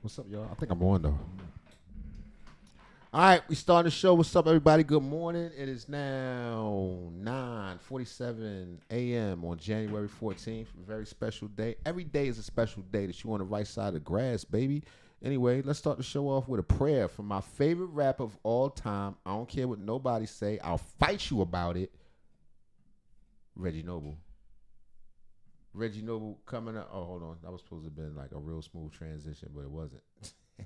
What's up, y'all? I think I'm on, though. All right, we starting the show. What's up, everybody? Good morning. It is now 9:47 a.m. on January 14th. A very special day. Every day is a special day that you on the right side of the grass, baby. Anyway, let's start the show off with a prayer from my favorite rapper of all time. I don't care what nobody say. I'll fight you about it. Reggie Noble. Reggie Noble coming up. Oh, hold on. That was supposed to have been like a real smooth transition, but it wasn't. So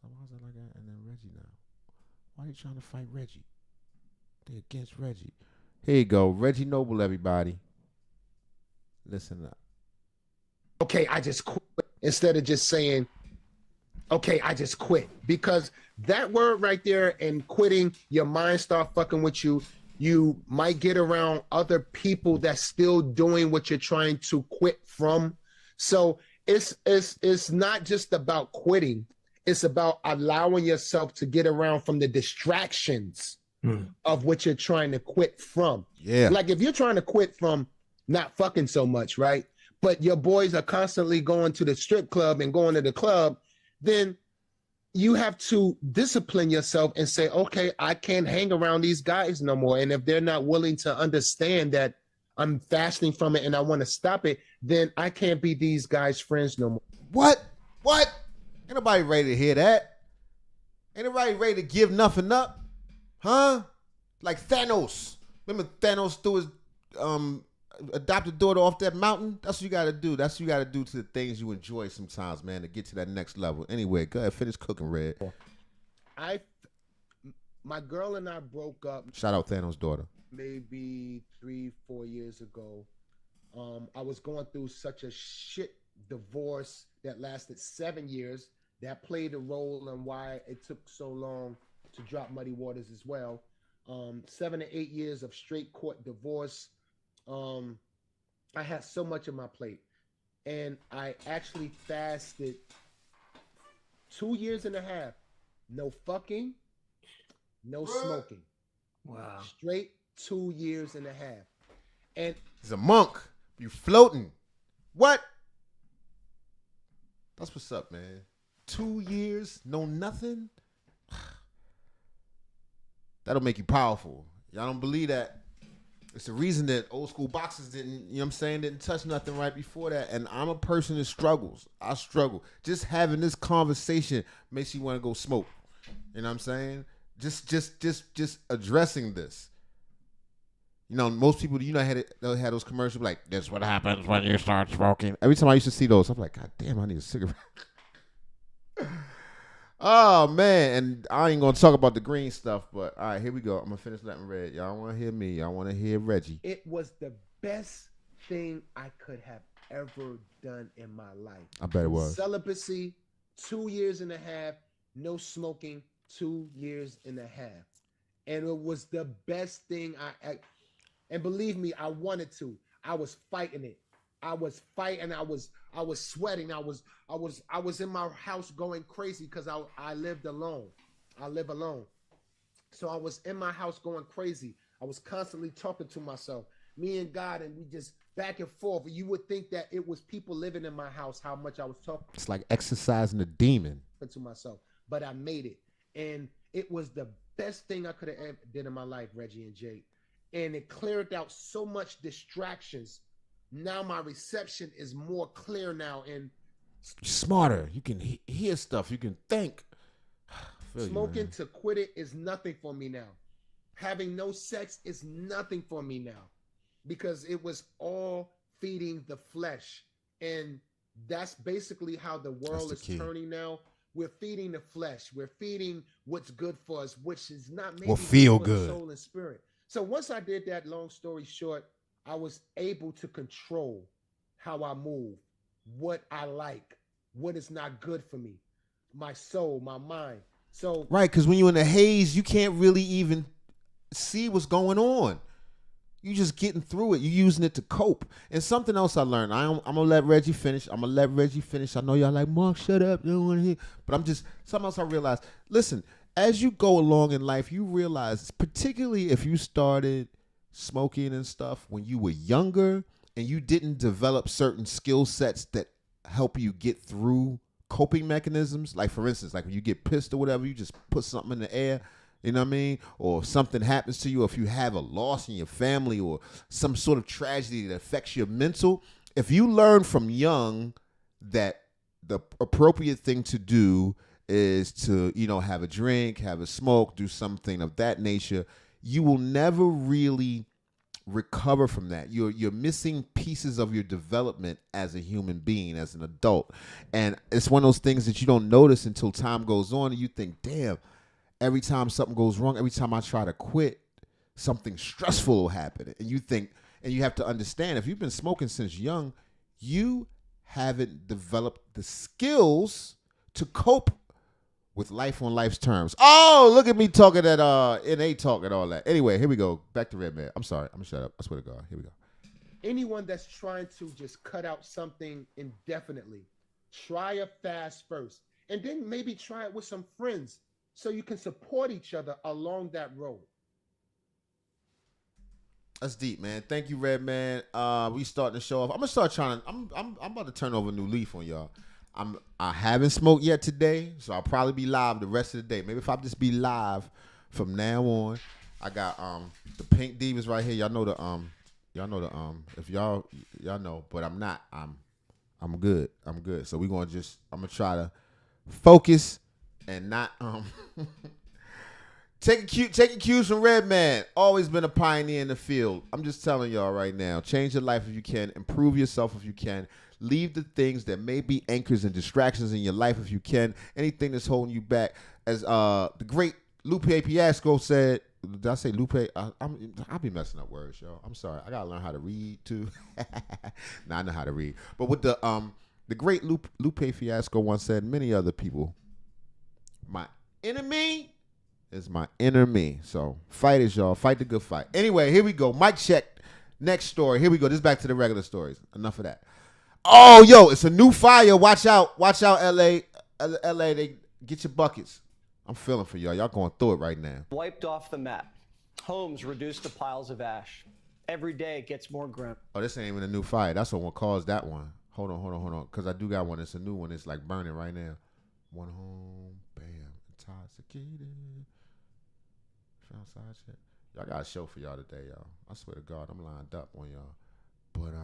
why is it like that? And then Reggie now. Why are you trying to fight Reggie? They're against Reggie. Here you go. Reggie Noble, everybody. Listen up. Okay, I just quit. Instead of just saying, okay, I just quit. Because that word right there and quitting, your mind start fucking with you. You might get around other people that's still doing what you're trying to quit from. So it's not just about quitting. It's about allowing yourself to get around from the distractions of what you're trying to quit from. Yeah. Like if you're trying to quit from not fucking so much, right? But your boys are constantly going to the strip club and going to the club, then you have to discipline yourself and say, okay, I can't hang around these guys no more. And if they're not willing to understand that I'm fasting from it and I want to stop it, then I can't be these guys' friends no more. What? Ain't nobody ready to hear that. Ain't nobody ready to give nothing up. Huh? Like Thanos. Remember Thanos threw his adopted daughter off that mountain? That's what you got to do. That's what you got to do to the things you enjoy sometimes, man, to get to that next level. Anyway, go ahead. Finish cooking, Red. My girl and I broke up. Shout out Thanos' daughter. Maybe 3-4 years ago. I was going through such a shit divorce that lasted 7 years. That played a role in why it took so long to drop Muddy Waters as well. 7 to 8 years of straight court divorce. I had so much on my plate. And I actually fasted 2 years and a half. No fucking, no smoking. Wow. Straight 2 years and a half. And he's a monk. You floating. What? That's what's up, man. 2 years, no nothing. That'll make you powerful. Y'all don't believe that. It's the reason that old school boxers didn't, you know what I'm saying, didn't touch nothing right before that. And I'm a person that struggles. I struggle. Just having this conversation makes you want to go smoke. You know what I'm saying? Just addressing this. You know, most people, you know, had those commercials like, this is what happens when you start smoking. Every time I used to see those, I'm like, God damn, I need a cigarette. Oh, man. And I ain't going to talk about the green stuff, but all right, here we go. I'm going to finish letting Red. Y'all want to hear me. Y'all want to hear Reggie. It was the best thing I could have ever done in my life. I bet it was. Celibacy, 2 years and a half, no smoking, 2 years and a half. And it was the best thing and believe me, I wanted to. I was fighting it. I was fighting. I was sweating. I was in my house going crazy because I lived alone. I live alone. So I was in my house going crazy. I was constantly talking to myself, me and God, and we just back and forth. You would think that it was people living in my house, how much I was talking. It's like exercising a demon. To myself, but I made it. And it was the best thing I could have ever did in my life, Reggie and Jake. And it cleared out so much distractions. Now my reception is more clear now and smarter. You can hear stuff. You can think. Smoking to quit it is nothing for me now. Having no sex is nothing for me now because it was all feeding the flesh. And that's basically how the world is turning now. We're feeding the flesh. We're feeding what's good for us, which is not maybe feel for good. The soul and spirit. So once I did that, long story short, I was able to control how I move, what I like, what is not good for me, my soul, my mind. So right, because when you're in the haze, you can't really even see what's going on. You just getting through it. You're using it to cope. And something else I learned. I'm gonna let Reggie finish. I know y'all like, Mark, shut up. You don't want to hear. But something else I realized. Listen, as you go along in life, you realize, particularly if you started smoking and stuff when you were younger and you didn't develop certain skill sets that help you get through coping mechanisms. Like, for instance, like when you get pissed or whatever, you just put something in the air, you know what I mean? Or something happens to you, or if you have a loss in your family or some sort of tragedy that affects your mental. If you learn from young that the appropriate thing to do is to, have a drink, have a smoke, do something of that nature, you will never really recover from that. You're missing pieces of your development as a human being, as an adult. And it's one of those things that you don't notice until time goes on and you think, damn, every time something goes wrong, every time I try to quit, something stressful will happen. And you think, and you have to understand, if you've been smoking since young, you haven't developed the skills to cope with life on life's terms. Oh, look at me talking that NA talk and all that. Anyway, here we go. Back to Redman. I'm sorry. I'm gonna shut up. I swear to God. Here we go. Anyone that's trying to just cut out something indefinitely, try a fast first. And then maybe try it with some friends so you can support each other along that road. That's deep, man. Thank you, Redman. We starting the show off. I'm gonna start trying. I'm about to turn over a new leaf on y'all. I haven't smoked yet today, so I'll probably be live the rest of the day. Maybe if I just be live from now on. I got the Pink Divas right here. Y'all know the if y'all know, but I'm not. I'm good. I'm good. So I'm gonna try to focus and not taking cues from Redman. Always been a pioneer in the field. I'm just telling y'all right now. Change your life if you can. Improve yourself if you can. Leave the things that may be anchors and distractions in your life if you can. Anything that's holding you back. As the great Lupe Fiasco said, did I say Lupe? I'll be messing up words, y'all. I'm sorry. I gotta learn how to read too. Nah, I know how to read. But with the great Lupe Fiasco once said, many other people, my enemy is my inner me. So fight it, y'all. Fight the good fight. Anyway, here we go. Mic check. Next story. Here we go. This is back to the regular stories. Enough of that. Oh, yo, it's a new fire. Watch out. Watch out, LA. LA, they get your buckets. I'm feeling for y'all. Y'all going through it right now. Wiped off the map. Homes reduced to piles of ash. Every day it gets more grim. Oh, this ain't even a new fire. That's what caused that one. Hold on. Because I do got one. It's a new one. It's like burning right now. One home. Bam. Intoxicated. Found side shit. Y'all got a show for y'all today, y'all. I swear to God, I'm lined up on y'all. But,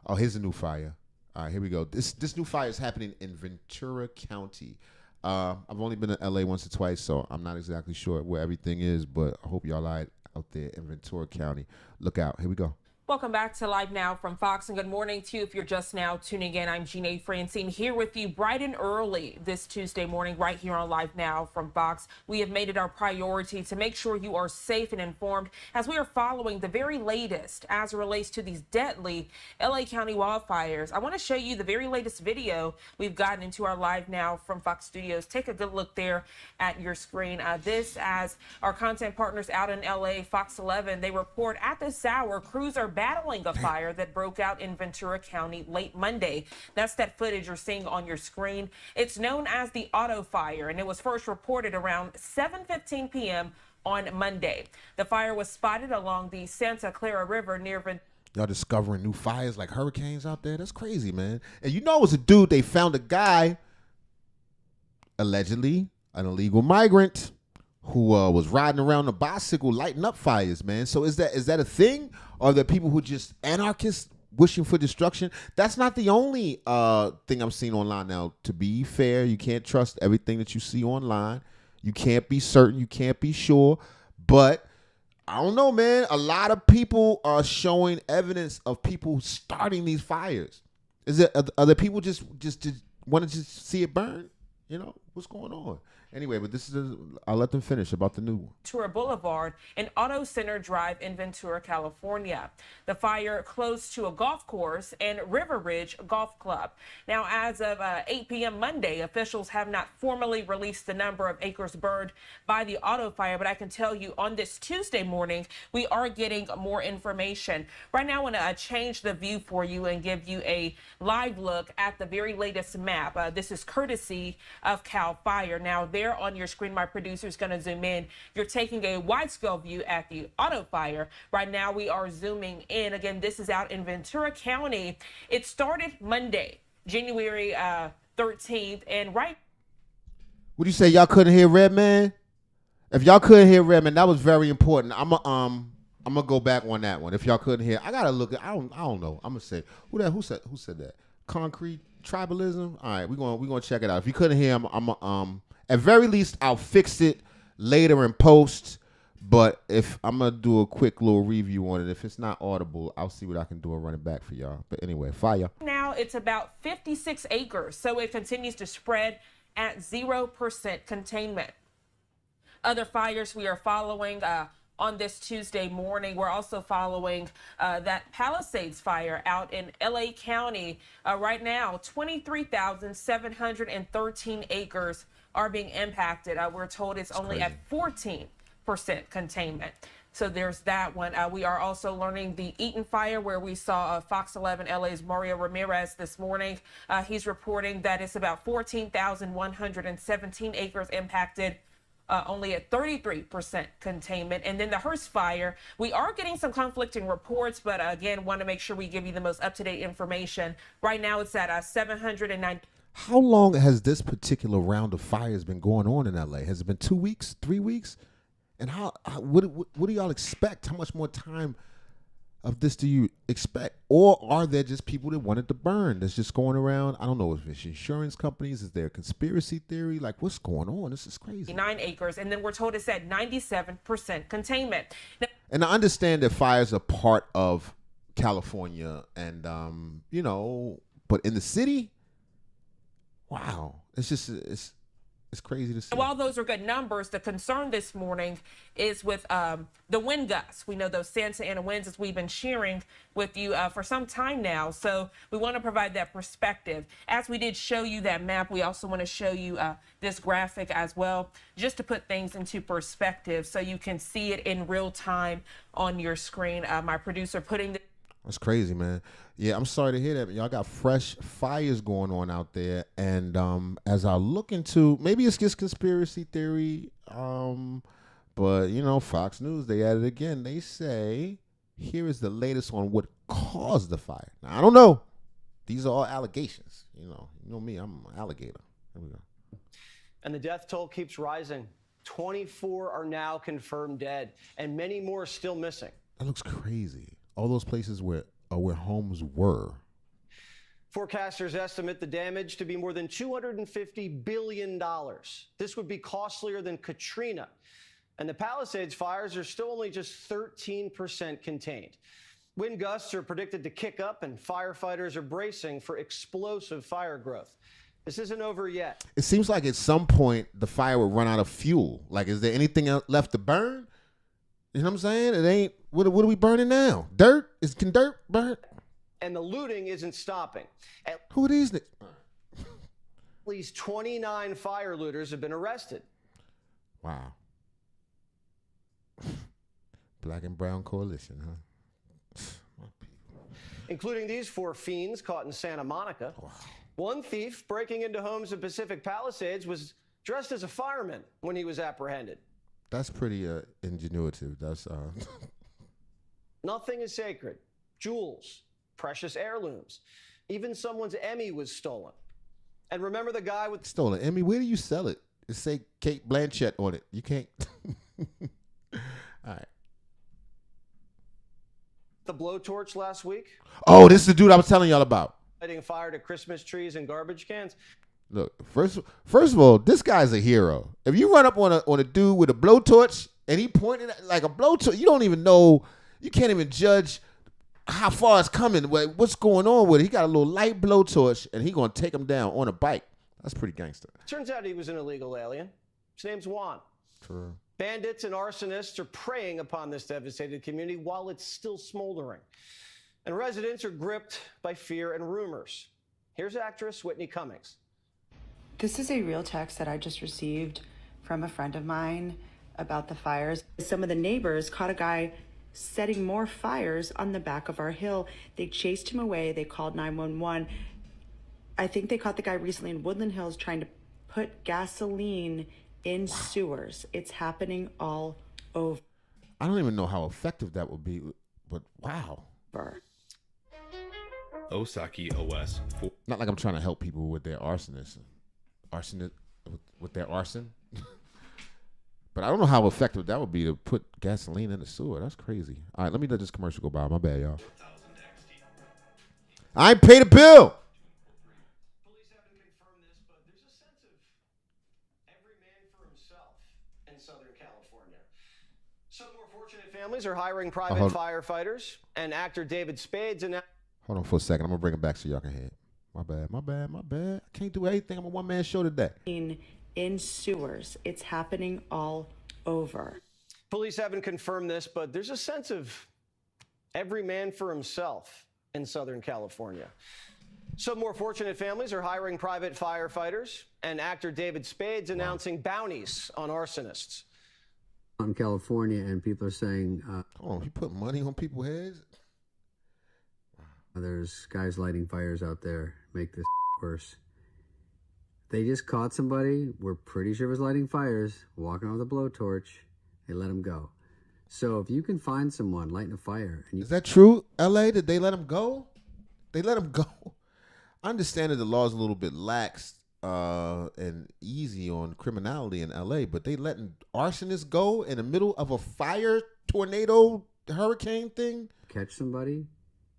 oh, here's a new fire. All right, here we go. This new fire is happening in Ventura County. I've only been to LA once or twice, so I'm not exactly sure where everything is, but I hope y'all are out there in Ventura County. Look out. Here we go. Welcome back to Live Now from Fox, and good morning to you if you're just now tuning in. I'm Jeanne Francine here with you bright and early this Tuesday morning right here on Live Now from Fox. We have made it our priority to make sure you are safe and informed as we are following the very latest as it relates to these deadly LA County wildfires. I want to show you the very latest video we've gotten into our Live Now from Fox studios. Take a good look there at your screen. This as our content partners out in LA, Fox 11, they report at this hour crews are battling a fire that broke out in Ventura County late Monday. That's that footage you're seeing on your screen. It's known as the Auto Fire, and it was first reported around 7:15 p.m. on Monday. The fire was spotted along the Santa Clara River near Ventura. Y'all discovering new fires like hurricanes out there? That's crazy, man. And you know it was a dude, they found a guy, allegedly an illegal migrant, who was riding around a bicycle lighting up fires, man. So is that a thing? Or are there people who just anarchists wishing for destruction? That's not the only thing I'm seeing online now. To be fair, you can't trust everything that you see online. You can't be certain. You can't be sure. But I don't know, man. A lot of people are showing evidence of people starting these fires. Are there people just want to just see it burn? You know, what's going on? Anyway, but I'll let them finish about the new one. Ventura Boulevard and Auto Center Drive in Ventura, California. The fire close to a golf course and River Ridge Golf Club. Now, as of 8 p.m. Monday, officials have not formally released the number of acres burned by the auto fire, but I can tell you on this Tuesday morning, we are getting more information. Right now, I want to change the view for you and give you a live look at the very latest map. This is courtesy of Cal Fire. Now, there on your screen, my producer is going to zoom in. You're taking a wide scale view at the auto fire. Right now, we are zooming in. Again, this is out in Ventura County. It started Monday. January 13th. And right. What do you say? Y'all couldn't hear Redman? If y'all couldn't hear Redman, that was very important. I'm gonna go back on that one. If y'all couldn't hear, I gotta look at. I don't know. I'm gonna say who said that? Concrete tribalism. All right, we're gonna check it out. If you couldn't hear, I'm at very least I'll fix it later in post. But if I'm gonna do a quick little review on it, if it's not audible, I'll see what I can do and run it back for y'all. But anyway, fire. Now it's about 56 acres, so it continues to spread at 0% containment. Other fires we are following on this Tuesday morning. We're also following that Palisades fire out in LA County. Right now, 23,713 acres are being impacted. We're told it's only at 14% containment. So there's that one. We are also learning the Eaton fire, where we saw Fox 11 LA's Mario Ramirez this morning. He's reporting that it's about 14,117 acres impacted. Only at 33% containment. And then the Hearst fire, we are getting some conflicting reports, but again, want to make sure we give you the most up-to-date information. Right now, it's at 709. How long has this particular round of fires been going on in LA? Has it been 2 weeks, 3 weeks? And what do y'all expect? How much more time of this do you expect? Or are there just people that wanted to burn that's just going around? I don't know if it's insurance companies. Is there a conspiracy theory? Like, what's going on? This is crazy. 9 acres, and then we're told it's at 97% containment. Now, and I understand that fires are part of California and, but in the city, wow, it's crazy to see. while those are good numbers, the concern this morning is with the wind gusts. We know those Santa Ana winds, as we've been sharing with you for some time now. So we want to provide that perspective. As we did show you that map, we also want to show you this graphic as well, just to put things into perspective so you can see it in real time on your screen. My producer putting the That's crazy, man. Yeah, I'm sorry to hear that. Y'all got fresh fires going on out there. And as I look into, maybe it's just conspiracy theory, but, Fox News, they added again. They say, here is the latest on what caused the fire. Now, I don't know. These are all allegations. You know me, I'm an alligator. Here we go. And the death toll keeps rising. 24 are now confirmed dead, and many more still missing. That looks crazy. All those places where homes were. Forecasters estimate the damage to be more than $250 billion. This would be costlier than Katrina. And the Palisades fires are still only just 13% contained. Wind gusts are predicted to kick up, and firefighters are bracing for explosive fire growth. This isn't over yet. It seems like at some point the fire would run out of fuel. Like, is there anything else left to burn? You know what I'm saying? It ain't. What are we burning now? Dirt? Can dirt burn? And the looting isn't stopping. Who are these? At least 29 fire looters have been arrested. Wow. Black and brown coalition, huh? Including these 4 fiends caught in Santa Monica. Wow. One thief breaking into homes in Pacific Palisades was dressed as a fireman when he was apprehended. That's pretty ingenuitive. That's Nothing is sacred. Jewels, precious heirlooms. Even someone's Emmy was stolen. And remember the guy with stolen Emmy? Where do you sell it? It say Kate Blanchett on it. You can't. All right. The blowtorch last week? Oh, this is the dude I was telling y'all about. Lighting fire to Christmas trees and garbage cans. Look, first of all, this guy's a hero. If you run up on a dude with a blowtorch and he pointed at like a blowtorch, you don't even know. You can't even judge how far it's coming. What's going on with it? He got a little light blowtorch and he gonna take him down on a bike. That's pretty gangster. Turns out he was an illegal alien. His name's Juan. True. Bandits and arsonists are preying upon this devastated community while it's still smoldering. And residents are gripped by fear and rumors. Here's actress Whitney Cummings. This is a real text that I just received from a friend of mine about the fires. Some of the neighbors caught a guy setting more fires on the back of our hill. They chased him away. They called 911. I think they caught the guy recently in Woodland Hills trying to put gasoline in sewers. It's happening all over. I don't even know how effective that would be, but wow. Osaki OS. Not like I'm trying to help people with their with their arson. But I don't know how effective that would be to put gasoline in the sewer. That's crazy. All right, let me let this commercial go by. My bad, y'all. I ain't paid a bill. Police haven't confirmed this, but there's a sense of every man for himself in Southern California. Some more fortunate families are hiring private firefighters, and actor David Spades announced. Hold on for a second. I'm going to bring it back so y'all can hear it. My bad. I can't do anything. I'm a one-man show today. In sewers, it's happening all over. Police haven't confirmed this, but there's a sense of every man for himself in Southern California. Some more fortunate families are hiring private firefighters, and actor David Spades announcing bounties on arsonists. In California, and people are saying, he put money on people's heads? There's guys lighting fires out there, make this worse. They just caught somebody, we're pretty sure was lighting fires, walking with a blowtorch. They let him go. So if you can find someone lighting a fire, and is that true? LA, did they let him go? They let him go. I understand that the law is a little bit lax and easy on criminality in LA, but they letting arsonists go in the middle of a fire, tornado, hurricane thing? Catch somebody,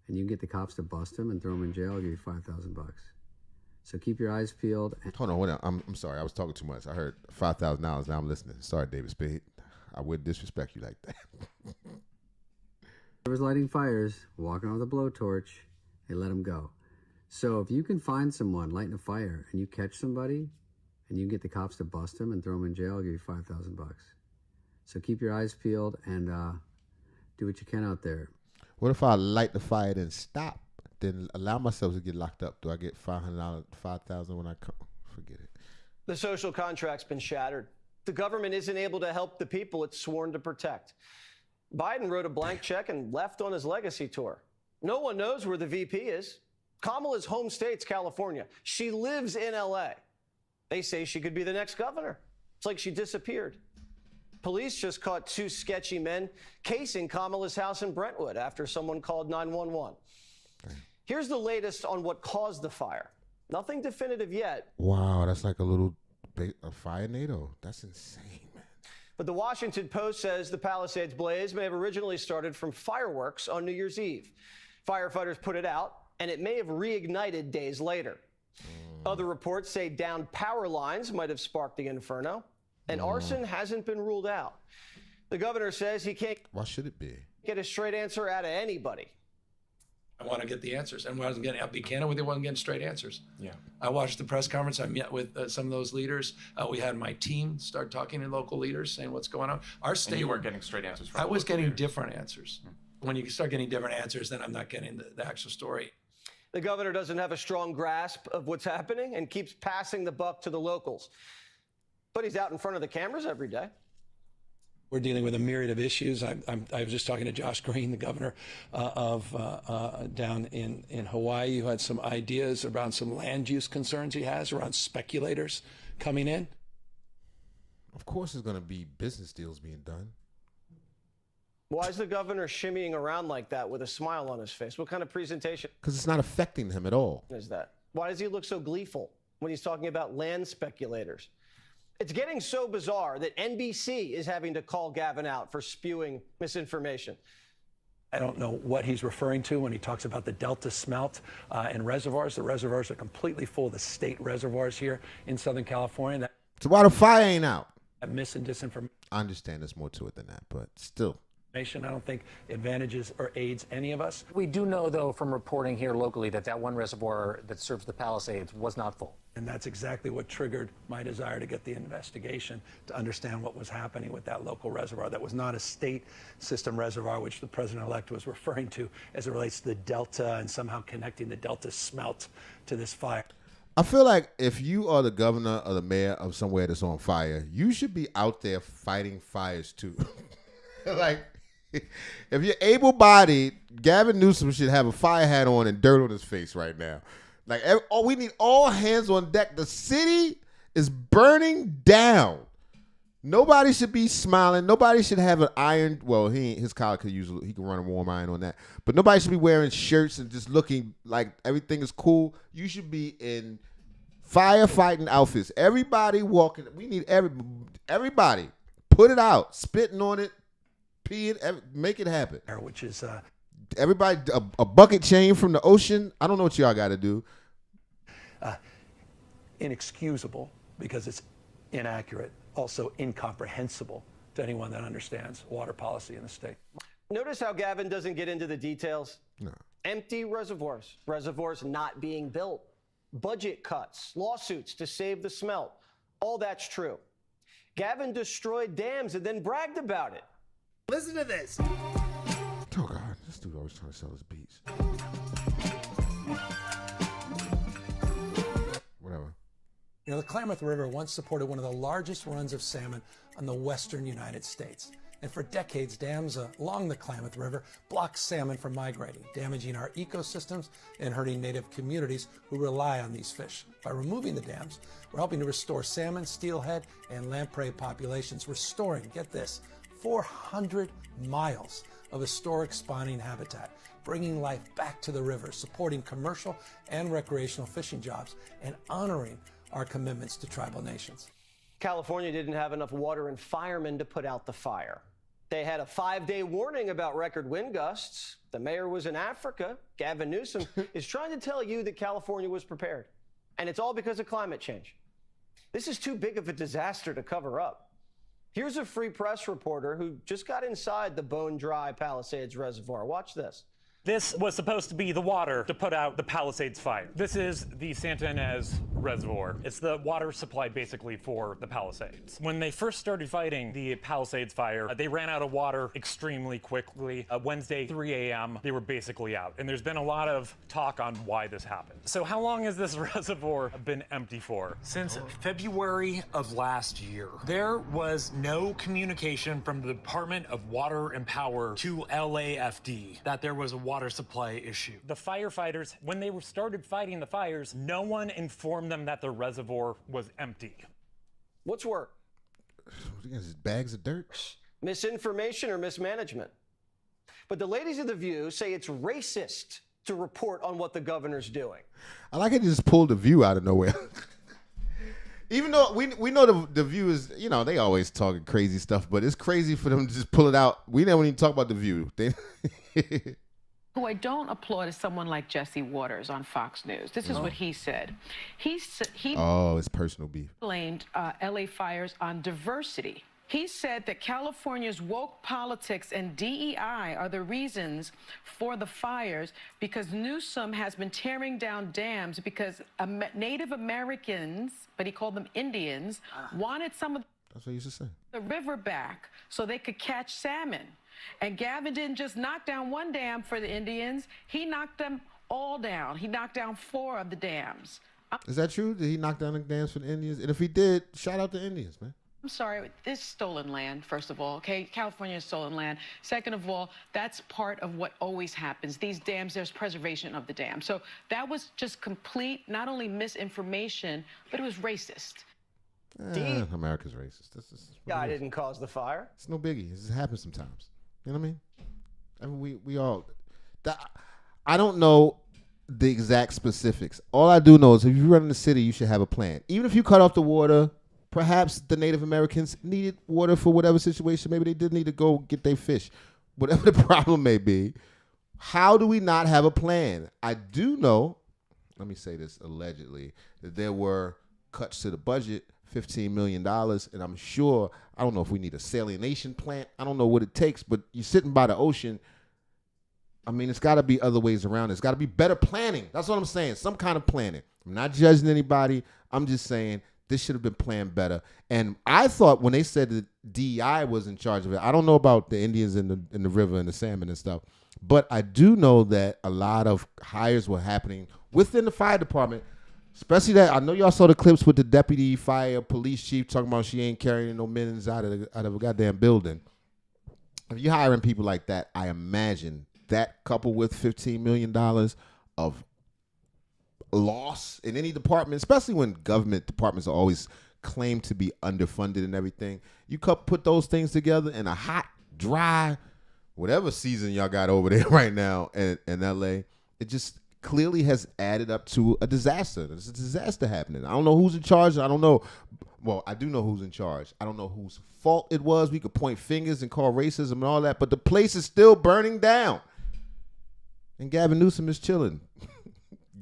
and you can get the cops to bust them and throw them in jail. I'll give you $5,000. So keep your eyes peeled. Hold on. I'm sorry. I was talking too much. I heard $5,000. Now I'm listening. Sorry, David Spade. I wouldn't disrespect you like that. There was lighting fires, walking with a blowtorch. They let him go. So if you can find someone lighting a fire, and you catch somebody, and you can get the cops to bust them and throw them in jail, I'll give you $5,000. So keep your eyes peeled and do what you can out there. What if I light the fire and stop? Then allow myself to get locked up. Do I get $500, $5,000 when I come? Forget it. The social contract's been shattered. The government isn't able to help the people it's sworn to protect. Biden wrote a blank check and left on his legacy tour. No one knows where the VP is. Kamala's home state's California. She lives in LA. They say she could be the next governor. It's like she disappeared. Police just caught two sketchy men casing Kamala's house in Brentwood after someone called 911. Here's the latest on what caused the fire. Nothing definitive yet. Wow, that's like a fire NATO. That's insane, man. But the Washington Post says the Palisades blaze may have originally started from fireworks on New Year's Eve. Firefighters put it out, and it may have reignited days later. Other reports say downed power lines might have sparked the inferno, and arson hasn't been ruled out. The governor says he can't. Why should it be? Get a straight answer out of anybody. I want to get the answers. And I'll be candid with you, I wasn't getting straight answers. Yeah. I watched the press conference. I met with some of those leaders. We had my team start talking to local leaders, saying what's going on. Our state. And you weren't getting straight answers from I was getting leaders. Different answers. When you start getting different answers, then I'm not getting the actual story. The governor doesn't have a strong grasp of what's happening and keeps passing the buck to the locals. But he's out in front of the cameras every day. We're dealing with a myriad of issues. I was just talking to Josh Green, the governor down in Hawaii, who had some ideas around some land use concerns he has around speculators coming in. Of course there's going to be business deals being done. Why is the governor shimmying around like that with a smile on his face? What kind of presentation? Because it's not affecting him at all. Is that? Why does he look so gleeful when he's talking about land speculators? It's getting so bizarre that NBC is having to call Gavin out for spewing misinformation. I don't know what he's referring to when he talks about the Delta smelt and reservoirs. The reservoirs are completely full of the state reservoirs here in Southern California. So why the fire ain't out? That mis and disinformation. I understand there's more to it than that, but still. I don't think advantages or aids any of us. We do know, though, from reporting here locally that one reservoir that serves the Palisades was not full. And that's exactly what triggered my desire to get the investigation to understand what was happening with that local reservoir. That was not a state system reservoir, which the president-elect was referring to as it relates to the Delta and somehow connecting the Delta smelt to this fire. I feel like if you are the governor or the mayor of somewhere that's on fire, you should be out there fighting fires too. Like, if you're able-bodied, Gavin Newsom should have a fire hat on and dirt on his face right now. Like, we need all hands on deck. The city is burning down. Nobody should be smiling. Nobody should have an iron. Well, his collar could he can run a warm iron on that. But nobody should be wearing shirts and just looking like everything is cool. You should be in firefighting outfits. Everybody walking. We need everybody. Put it out. Spitting on it. Peeing. Make it happen. Which is everybody a bucket chain from the ocean. I don't know what y'all got to do. Inexcusable because it's inaccurate. Also incomprehensible to anyone that understands water policy in the state. Notice how Gavin doesn't get into the details? No. Empty reservoirs, reservoirs not being built, budget cuts, lawsuits to save the smelt. All that's true. Gavin destroyed dams and then bragged about it. Listen to this. Oh, God. This dude always trying to sell his beats. Whatever. You know, the Klamath River once supported one of the largest runs of salmon on the western United States. And for decades, dams along the Klamath River blocked salmon from migrating, damaging our ecosystems and hurting native communities who rely on these fish. By removing the dams, we're helping to restore salmon, steelhead, and lamprey populations, restoring, get this, 400 miles of historic spawning habitat, bringing life back to the river, supporting commercial and recreational fishing jobs, and honoring our commitments to tribal nations. California didn't have enough water and firemen to put out the fire. They had a 5-day warning about record wind gusts. The mayor was in Africa. Gavin Newsom is trying to tell you that California was prepared. And it's all because of climate change. This is too big of a disaster to cover up. Here's a Free Press reporter who just got inside the bone-dry Palisades Reservoir. Watch this. This was supposed to be the water to put out the Palisades fire. This is the Santa Ynez Reservoir. It's the water supply basically for the Palisades. When they first started fighting the Palisades fire, they ran out of water extremely quickly. Wednesday, 3 a.m., they were basically out. And there's been a lot of talk on why this happened. So how long has this reservoir been empty for? Since February of last year. There was no communication from the Department of Water and Power to LAFD that there was a water supply issue. The firefighters, when they started fighting the fires, no one informed them that the reservoir was empty. What's worse? Bags of dirt? Misinformation or mismanagement? But the ladies of The View say it's racist to report on what the governor's doing. I like it just pulled the View out of nowhere. Even though we know the View is, you know, they always talking crazy stuff, but it's crazy for them to just pull it out. We never even talk about the View. Who I don't applaud is someone like Jesse Waters on Fox News. This is what he said. He it's personal beef. blamed LA fires on diversity. He said that California's woke politics and DEI are the reasons for the fires because Newsom has been tearing down dams because Native Americans, but he called them Indians, wanted some of That's what he used to say. the river back so they could catch salmon. And Gavin didn't just knock down one dam for the Indians. He knocked them all down. He knocked down 4 of the dams. Is that true? Did he knock down the dams for the Indians? And if he did, shout out the Indians, man. I'm sorry, this is stolen land, first of all, okay? California is stolen land. Second of all, that's part of what always happens. These dams, there's preservation of the dam. So that was just complete, not only misinformation, but it was racist. America's racist. Guy didn't cause the fire. It's no biggie. This happens sometimes. You know what I mean? We all. I don't know the exact specifics. All I do know is if you run in the city, you should have a plan. Even if you cut off the water, perhaps the Native Americans needed water for whatever situation. Maybe they did need to go get their fish. Whatever the problem may be, how do we not have a plan? I do know, let me say this allegedly, that there were cuts to the budget, $15 million, and I'm sure, I don't know if we need a salination plant. I don't know what it takes, but you're sitting by the ocean. I mean, it's got to be other ways around it. It's got to be better planning. That's what I'm saying, some kind of planning. I'm not judging anybody. I'm just saying this should have been planned better. And I thought when they said that DEI was in charge of it, I don't know about the Indians in the river and the salmon and stuff, but I do know that a lot of hires were happening within the fire department. Especially that, I know y'all saw the clips with the deputy fire police chief talking about she ain't carrying no mittens out of a goddamn building. If you're hiring people like that, I imagine that coupled with $15 million of loss in any department, especially when government departments are always claim to be underfunded and everything. You put those things together in a hot, dry, whatever season y'all got over there right now in LA, it just clearly has added up to a disaster. There's a disaster happening. I don't know who's in charge. I don't know. Well, I do know who's in charge. I don't know whose fault it was. We could point fingers and call racism and all that, but the place is still burning down. And Gavin Newsom is chilling,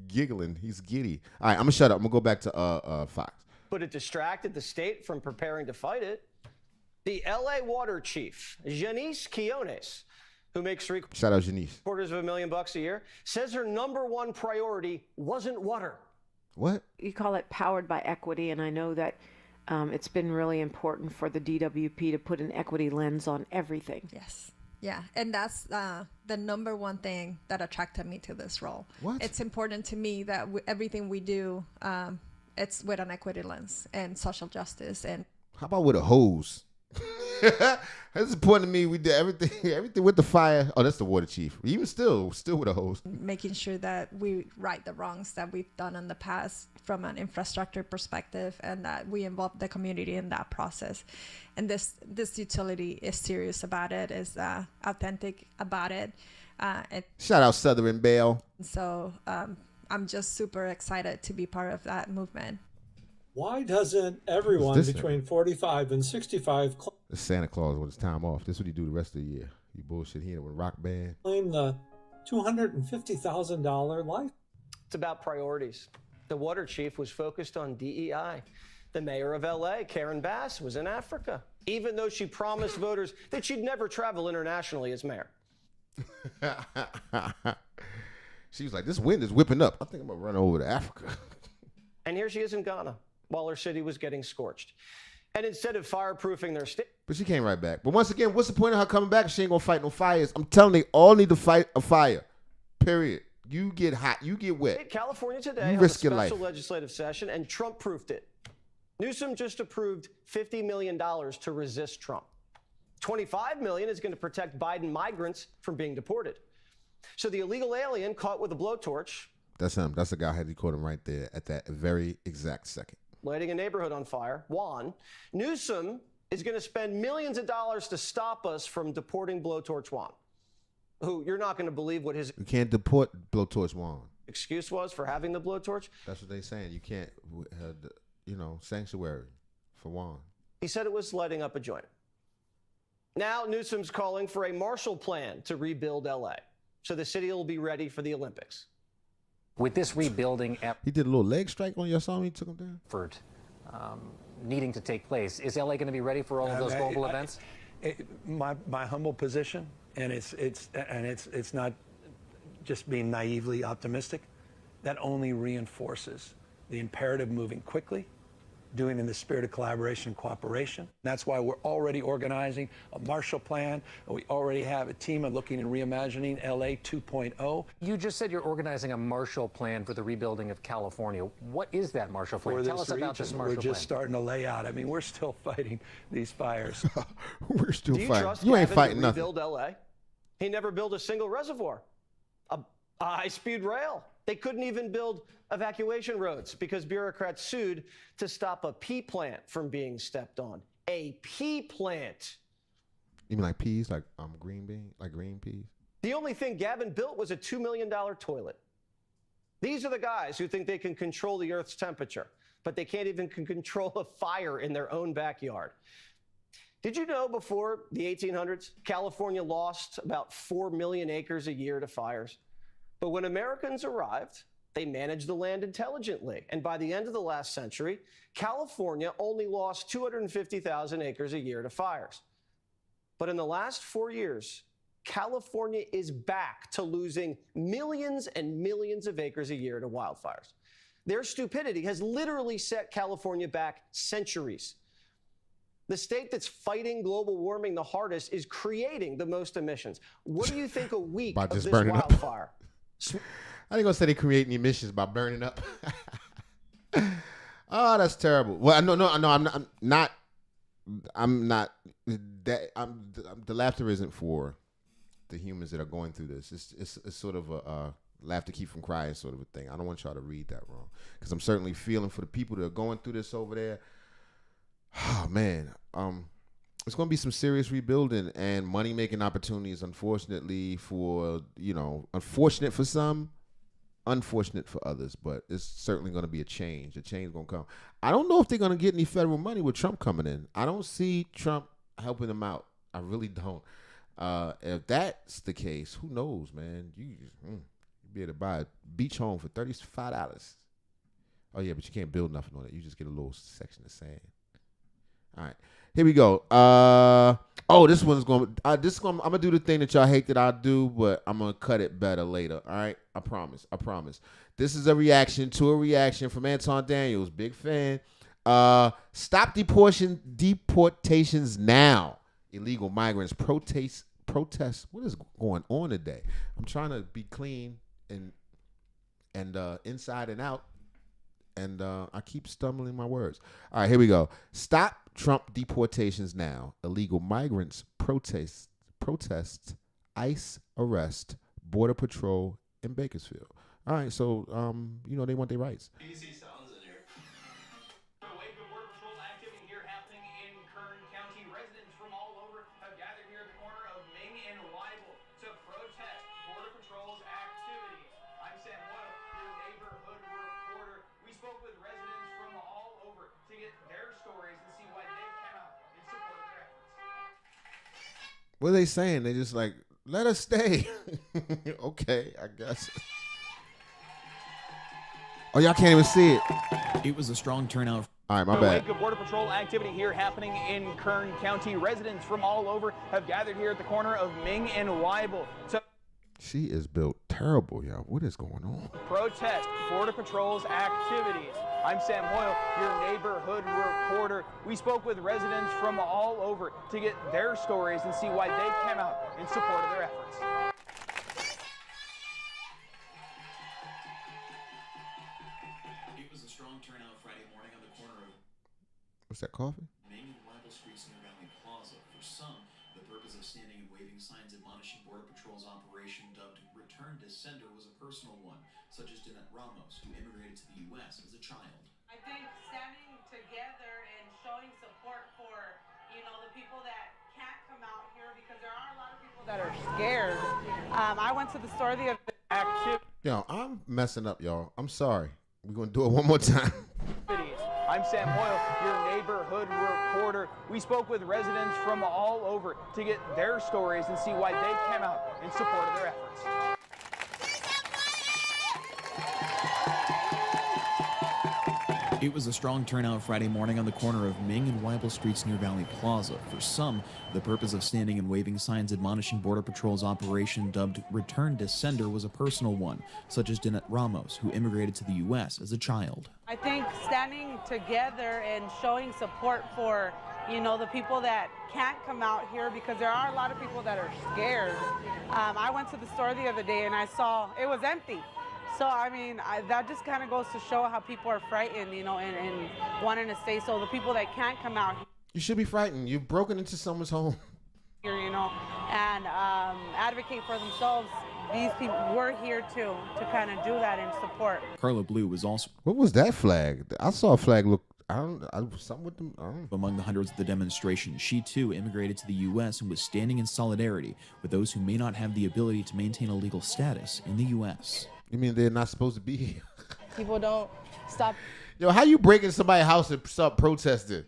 giggling. He's giddy. All right, I'm going to shut up. I'm going to go back to Fox. But it distracted the state from preparing to fight it. The LA water chief, Chineese Quiones, who makes shout out Janice. $250,000 a year, says her number one priority wasn't water. What? You call it powered by equity, and I know that it's been really important for the DWP to put an equity lens on everything. Yes. Yeah, and that's the number one thing that attracted me to this role. What? It's important to me that everything we do, it's with an equity lens and social justice. And how about with a hose? That's important to me. We did everything with the fire. Oh, that's the water chief. Even still with a hose. Making sure that we right the wrongs that we've done in the past from an infrastructure perspective, and that we involve the community in that process. And this utility is serious about it, is authentic about it. Shout out Southern Belle. So I'm just super excited to be part of that movement. Why doesn't everyone between 45 and 65 It's Santa Claus with his time off. This is what he do the rest of the year. You bullshit here with a rock band. claim the $250,000 life? It's about priorities. The water chief was focused on DEI. The mayor of LA, Karen Bass, was in Africa, even though she promised voters that she'd never travel internationally as mayor. She was like, this wind is whipping up. I think I'm going to run over to Africa. And here she is in Ghana, while her city was getting scorched. And instead of fireproofing their state. But she came right back. But once again, what's the point of her coming back? She ain't going to fight no fires. I'm telling you, they all need to fight a fire. Period. You get hot. You get wet. California today You held a risk your special life. legislative session, and Trump proofed it. Newsom just approved $50 million to resist Trump. $25 million is going to protect Biden migrants from being deported. So the illegal alien caught with a blowtorch. That's him. That's the guy who caught him right there at that very exact second. Lighting a neighborhood on fire, Juan. Newsom is going to spend millions of dollars to stop us from deporting blowtorch Juan, who you're not going to believe what his You can't deport blowtorch Juan. excuse was for having the blowtorch. That's what they saying. You can't, sanctuary for Juan. He said it was lighting up a joint. Now Newsom's calling for a Marshall Plan to rebuild LA, so the city will be ready for the Olympics. With this rebuilding He did a little leg strike on your song when he took him down? effort needing to take place, is LA going to be ready for all of those global events? My humble position, and it's not just being naively optimistic, that only reinforces the imperative moving quickly, doing in the spirit of collaboration and cooperation. That's why we're already organizing a Marshall Plan. We already have a team of looking and reimagining LA 2.0. You just said you're organizing a Marshall Plan for the rebuilding of California. What is that Marshall Plan? For Tell this us about this region, Marshall we're Plan. just starting to lay out. I mean, we're still fighting these fires. We're still Do you fighting. trust You ain't Gavin fighting to nothing. rebuild LA? He never built a single reservoir, a high-speed rail. They couldn't even build evacuation roads because bureaucrats sued to stop a pea plant from being stepped on. A pea plant. You mean like peas, like green peas? The only thing Gavin built was a $2 million toilet. These are the guys who think they can control the Earth's temperature, but they can't even control a fire in their own backyard. Did you know before the 1800s, California lost about 4 million acres a year to fires? But when Americans arrived, they managed the land intelligently. And by the end of the last century, California only lost 250,000 acres a year to fires. But in the last 4 years, California is back to losing millions and millions of acres a year to wildfires. Their stupidity has literally set California back centuries. The state that's fighting global warming the hardest is creating the most emissions. What do you think a week By of just this burning up. wildfire? I ain't gonna say they creating emissions by burning up. Oh, that's terrible. Well, no, I'm not. The laughter isn't for the humans that are going through this. It's sort of a laugh to keep from crying sort of a thing. I don't want y'all to read that wrong because I'm certainly feeling for the people that are going through this over there. Oh man, it's going to be some serious rebuilding and money making opportunities. Unfortunately for unfortunate for some, unfortunate for others. But it's certainly going to be a change. A change is going to come. I don't know if they're going to get any federal money with Trump coming in. I don't see Trump helping them out. I really don't. If that's the case, who knows, man? You be able to buy a beach home for $35. Oh yeah, but you can't build nothing on it. You just get a little section of sand. All right, here we go. This one's going. I'm gonna do the thing that y'all hate that I do, but I'm gonna cut it better later. All right, I promise. This is a reaction from Anton Daniels, big fan. Stop deportations now. Illegal migrants protest. What is going on today? I'm trying to be clean and inside and out. And I keep stumbling my words. All right, here we go. Stop Trump deportations now. Illegal migrants protest, ICE arrest, Border Patrol in Bakersfield. All right, so they want their rights. Easy sounds in here. A wave of Border Patrol activity here happening in Kern County. Residents from all over have gathered here at the corner of Ming and Weibel to protest Border Patrol's activities. I'm Sam Boyle, your neighborhood reporter. We spoke with residents from all over to get their stories and see why they came out in support of their efforts. What are they saying? They just like, let us stay. Okay, I guess. Oh, y'all can't even see it. It was a strong turnout. All right, my bad. A wave of Border Patrol activity here happening in Kern County. Residents from all over have gathered here at the corner of Ming and Weibel to She is built terrible, y'all. What is going on? protest Border Patrol's activities. I'm Sam Hoyle, your neighborhood reporter. We spoke with residents from all over to get their stories and see why they came out in support of their efforts. It was a strong turnout Friday morning on the corner of What's that, coffee? Ming and Weibel Streets near Valley Plaza. For some, the purpose of standing and waving signs admonishing Border Patrol's operation dubbed Return to Sender was a personal one, such as Danette Ramos, who immigrated to the U.S. as a child. I think standing together and showing support for, the people that can't come out here, because there are a lot of people that are scared. I went to the store the other day. Yo, I'm messing up, y'all. I'm sorry. We're going to do it one more time. I'm Sam Hoyle, your neighborhood reporter. We spoke with residents from all over to get their stories and see why they came out in support of their efforts. It was a strong turnout Friday morning on the corner of Ming and Weibel Streets near Valley Plaza. For some, the purpose of standing and waving signs admonishing Border Patrol's operation dubbed Return to Sender was a personal one, such as Danette Ramos, who immigrated to the U.S. as a child. I think standing together and showing support for, the people that can't come out here, because there are a lot of people that are scared. I went to the store the other day and I saw it was empty. So, that just kind of goes to show how people are frightened, and wanting to stay. So the people that can't come out You should be frightened. You've broken into someone's home. here, and advocate for themselves, these people, we're here to kind of do that and support. Carla Blue was also... What was that flag? I saw a flag look... something with them. Among the hundreds of the demonstration, she too immigrated to the U.S. and was standing in solidarity with those who may not have the ability to maintain a legal status in the U.S. You mean they're not supposed to be here? People don't stop. Yo, how you break into somebody's house and start protesting?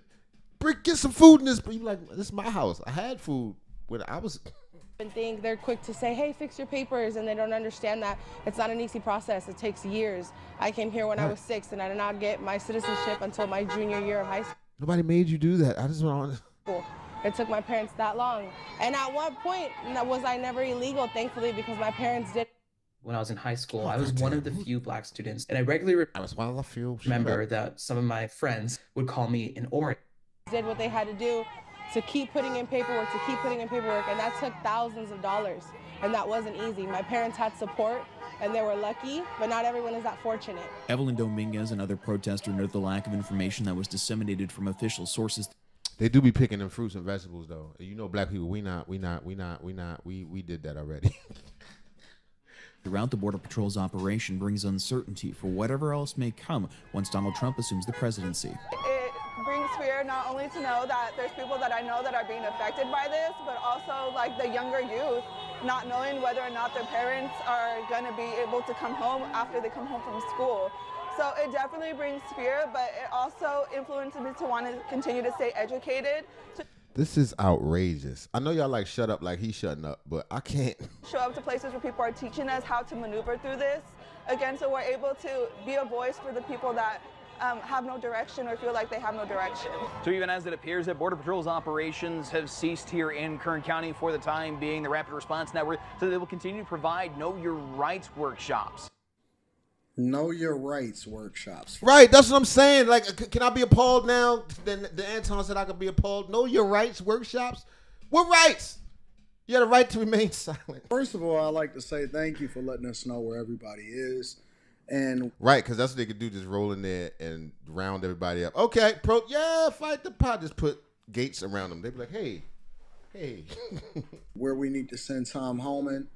Get some food in this. You like, this is my house. I had food when I was... And think they're quick to say, hey, fix your papers, and they don't understand that it's not an easy process. It takes years. I came here when I was 6, and I did not get my citizenship until my junior year of high school. Nobody made you do that. I just want to... It took my parents that long. And at one point, was I never illegal, thankfully, because my parents did. When I was in high school, I was one of the few black students, and I regularly remember that some of my friends would call me an orange. Did what they had to do to keep putting in paperwork, and that took thousands of dollars, and that wasn't easy. My parents had support, and they were lucky, but not everyone is that fortunate. Evelyn Dominguez, another protester, noted the lack of information that was disseminated from official sources. They do be picking them fruits and vegetables, though. Black people, we did that already. Throughout the Border Patrol's operation brings uncertainty for whatever else may come once Donald Trump assumes the presidency. It brings fear not only to know that there's people that I know that are being affected by this, but also like the younger youth not knowing whether or not their parents are going to be able to come home after they come home from school. So it definitely brings fear, but it also influences me to want to continue to stay educated. This is outrageous. I know y'all like shut up like he's shutting up, but I can't. Show up to places where people are teaching us how to maneuver through this. Again, so we're able to be a voice for the people that have no direction or feel like they have no direction. So even as it appears that Border Patrol's operations have ceased here in Kern County for the time being, the Rapid Response Network said they will continue to provide Know Your Rights workshops. Know Your Rights workshops. Right, that's what I'm saying. Like, can I be appalled now? Then the Anton said I could be appalled. Know Your Rights workshops? What rights? You have the right to remain silent. First of all, I'd like to say thank you for letting us know where everybody is. And right, because that's what they could do, just roll in there and round everybody up. Okay, fight the pot. Just put gates around them. They'd be like, hey. Where we need to send Tom home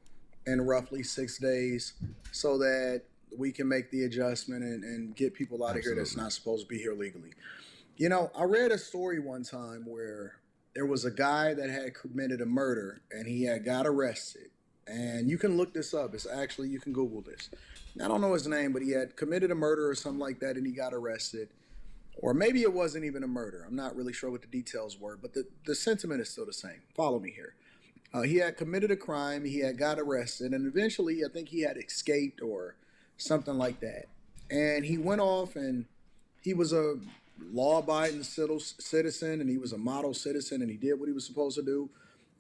in roughly 6 days so that we can make the adjustment and get people out of here that's not supposed to be here legally. You know, I read a story one time where there was a guy that had committed a murder and he had got arrested. And you can look this up. You can Google this. I don't know his name, but he had committed a murder or something like that and he got arrested. Or maybe it wasn't even a murder. I'm not really sure what the details were, but the sentiment is still the same. Follow me here. He had committed a crime. He had got arrested. And eventually, I think he had escaped or something like that. And he went off and he was a law-abiding citizen and he was a model citizen and he did what he was supposed to do.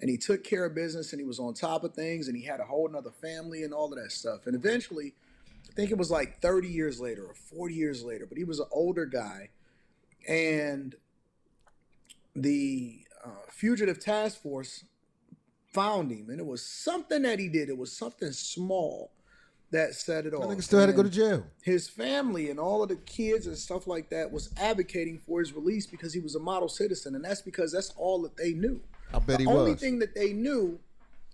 And he took care of business and he was on top of things and he had a whole nother family and all of that stuff. And eventually, I think it was like 30 years later or 40 years later, but he was an older guy. And the fugitive task force found him. And it was something that he did. It was something small that set it off. I think still had to go to jail. His family and all of the kids and stuff like that was advocating for his release because he was a model citizen. And that's because that's all that they knew. I bet he was. The only thing that they knew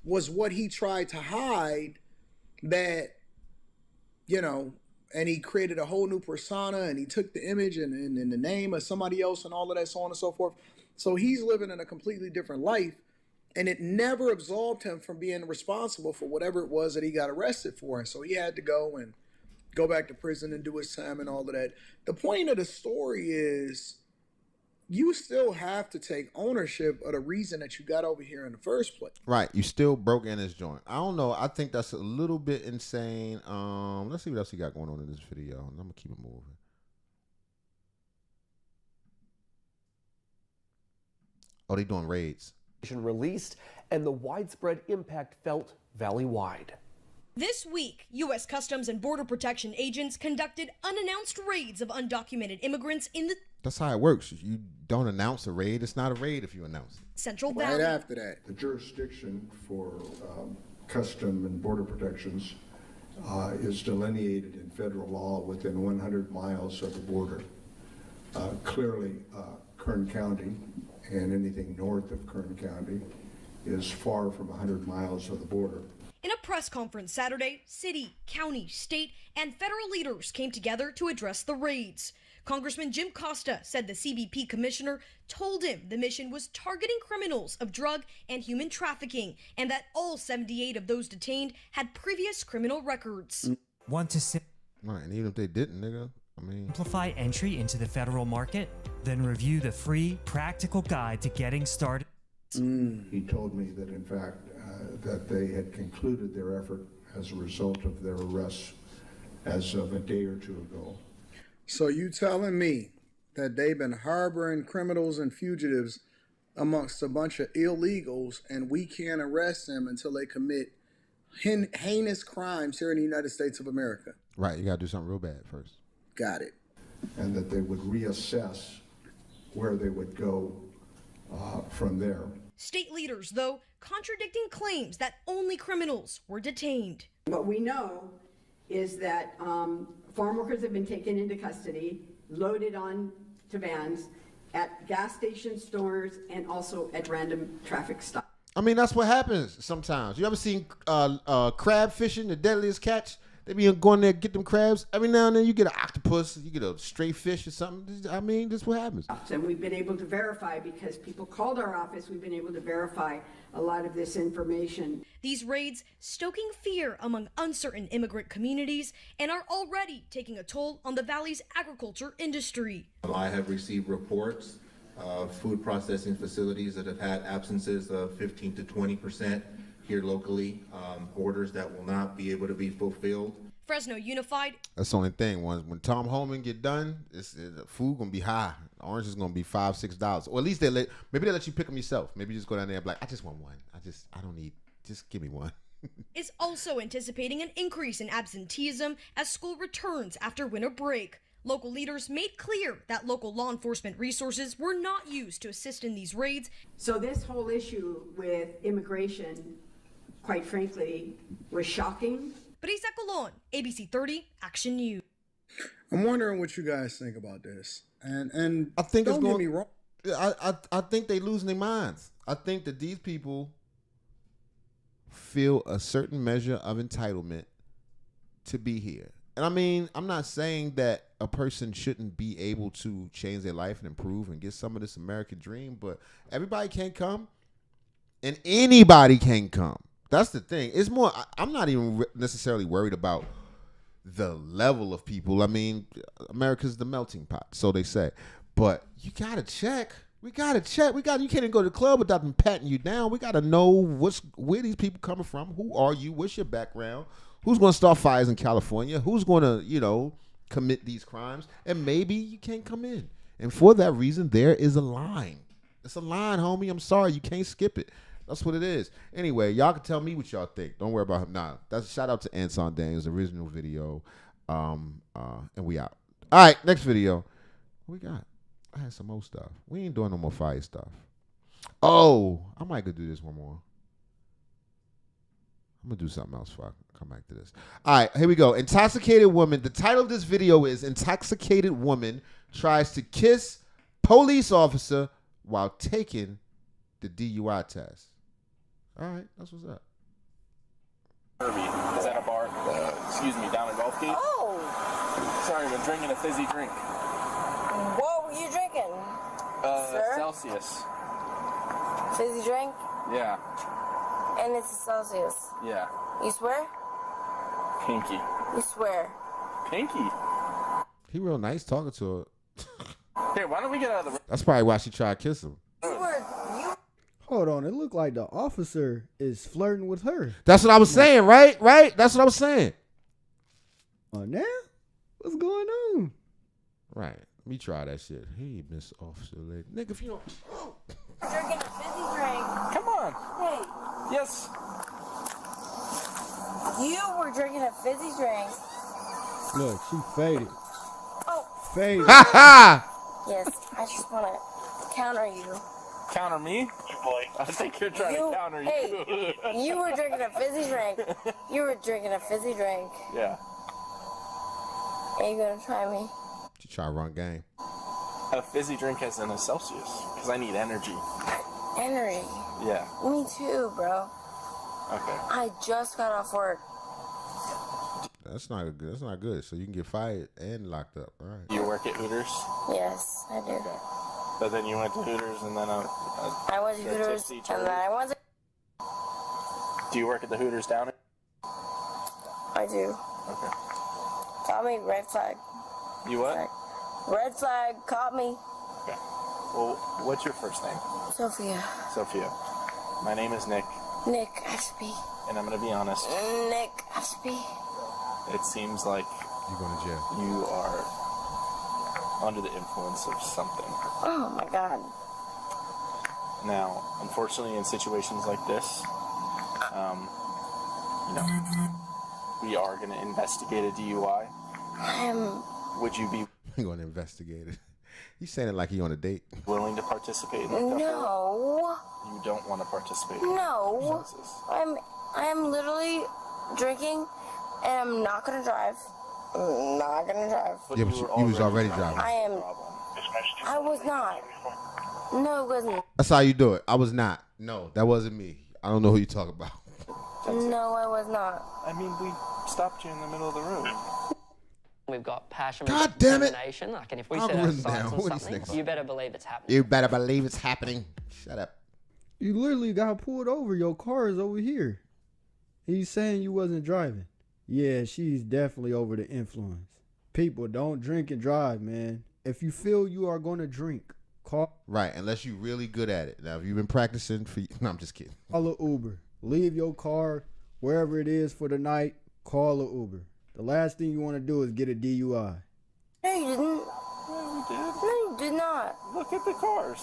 was what he tried to hide, that, you know, and he created a whole new persona and he took the image and the name of somebody else and all of that, so on and so forth. So he's living in a completely different life, and it never absolved him from being responsible for whatever it was that he got arrested for. And so he had to go back to prison and do his time and all of that. The point of the story is, you still have to take ownership of the reason that you got over here in the first place. Right. You still broke in his joint. I don't know. I think that's a little bit insane. Let's see what else he got going on in this video. I'm going to keep it moving. Oh, they doing raids. Released and the widespread impact felt valley-wide. This week, U.S. Customs and Border Protection agents conducted unannounced raids of undocumented immigrants in the That's how it works. You don't announce a raid. It's not a raid if you announce it. Central Valley. Right after that, the jurisdiction for custom and border protections is delineated in federal law within 100 miles of the border. Clearly, Kern County and anything north of Kern County is far from 100 miles of the border. In a press conference Saturday, city, county, state, and federal leaders came together to address the raids. Congressman Jim Costa said the CBP commissioner told him the mission was targeting criminals of drug and human trafficking, and that all 78 of those detained had previous criminal records. Want to Right, and even if they didn't, nigga, I mean, simplify entry into the federal market? Then review the free, practical guide to getting started. He told me that, in fact, that they had concluded their effort as a result of their arrests as of a day or two ago. So you telling me that they've been harboring criminals and fugitives amongst a bunch of illegals and we can't arrest them until they commit heinous crimes here in the United States of America? Right, you got to do something real bad first. Got it. And that they would reassess where they would go from there. State leaders, though, contradicting claims that only criminals were detained. What we know is that farm workers have been taken into custody, loaded on to vans at gas station stores and also at random traffic stops. I mean, that's what happens sometimes. You ever seen crab fishing, the deadliest catch? They be going there get them crabs. Every now and then you get an octopus, you get a stray fish or something. I mean, this is what happens. And we've been able to verify, because people called our office, we've been able to verify a lot of this information. These raids stoking fear among uncertain immigrant communities and are already taking a toll on the Valley's agriculture industry. I have received reports of food processing facilities that have had absences of 15 to 20% here locally, orders that will not be able to be fulfilled. Fresno Unified. That's the only thing. When Tom Holman get done, the food gonna be high. The orange is gonna be $5-6, or at least maybe they let you pick them yourself. Maybe you just go down there and be like, I just want one. I don't need. Just give me one. Is also anticipating an increase in absenteeism as school returns after winter break. Local leaders made clear that local law enforcement resources were not used to assist in these raids. So this whole issue with immigration, quite frankly, was shocking. Brisa Colon, ABC 30, Action News. I'm wondering what you guys think about this. And I think don't get me wrong. I think they losing their minds. I think that these people feel a certain measure of entitlement to be here. And I mean, I'm not saying that a person shouldn't be able to change their life and improve and get some of this American dream, but everybody can't come and anybody can come. That's the thing. It's more, I'm not even necessarily worried about the level of people. I mean, America's the melting pot, so they say. But you got to check. We got to check. You can't even go to the club without them patting you down. We got to know where these people coming from. Who are you? What's your background? Who's going to start fires in California? Who's going to, commit these crimes? And maybe you can't come in. And for that reason, there is a line. It's a line, homie. I'm sorry. You can't skip it. That's what it is. Anyway, y'all can tell me what y'all think. Don't worry about him. Nah, that's a shout out to Anson Daniels, original video. And we out. All right, next video. What we got? I had some more stuff. We ain't doing no more fire stuff. Oh, I might go do this one more. I'm going to do something else before I come back to this. All right, here we go. Intoxicated woman. The title of this video is Intoxicated Woman Tries to Kiss Police Officer While Taking the DUI Test. All right, that's what's up. Is that a bar? Excuse me, down at Gulfgate? Oh. Sorry, I'm drinking a fizzy drink. What were you drinking, sir? Celsius. Fizzy drink? Yeah. And it's a Celsius. Yeah. You swear? Pinky. You swear? Pinky. He real nice talking to her. Here, why don't we get out of the... That's probably why she tried to kiss him. Hold on, it looked like the officer is flirting with her. That's what I was saying, right? Right? That's what I was saying. Oh, now? What's going on? Right. Let me try that shit. Hey, Miss Officer Lady. Nigga, if you don't... Drinking a fizzy drink. Come on. Hey. Yes. You were drinking a fizzy drink. Look, she faded. Oh. Faded. Yes, I just want to counter you. Counter me? I think you're trying to counter hey, you. You were drinking a fizzy drink. You were drinking a fizzy drink. Yeah. Are you going to try me? You try to run game. A fizzy drink as in a Celsius, because I need energy. Energy? Yeah. Me too, bro. Okay. I just got off work. That's not good. That's not good. So you can get fired and locked up. All right. You work at Hooters? Yes, I do. Okay. But then you went to Hooters and then I went to Hooters and then I went to... Do you work at the Hooters down here? I do. Okay. Call me red flag. You what? Red flag, caught me. Okay. Well, what's your first name? Sophia. Sophia. My name is Nick. Nick Ashby. And I'm going to be honest. Nick Ashby. It seems like you're going to jail. You are under the influence of something. Oh my God. Now, unfortunately, in situations like this, we are going to investigate a DUI. Would you be going to investigate it? He's saying it like he on a date. Willing to participate in that? No. You don't want to participate? No. I am literally drinking, and I'm not gonna drive. I'm not gonna drive. Yeah, but you was already driving. I was not. No, it wasn't. That's how you do it. I was not. No, that wasn't me. I don't know who you talk about. No, I was not. I mean, we stopped you in the middle of the road. We've got passion, God damn it. determination. Like, and if we I'll set our written sights down. on What these something, niggas? you better believe it's happening. You better believe it's happening. Shut up. You literally got pulled over. Your car is over here. He's saying you wasn't driving. Yeah, she's definitely over the influence. People, don't drink and drive, man. If you feel you are going to drink, call. Right, unless you're really good at it. Now, if you've been practicing for... No, I'm just kidding. Call a Uber. Leave your car wherever it is for the night. Call a Uber. The last thing you want to do is get a DUI. No, you didn't. Yeah, we did. No, you did not. Look at the cars.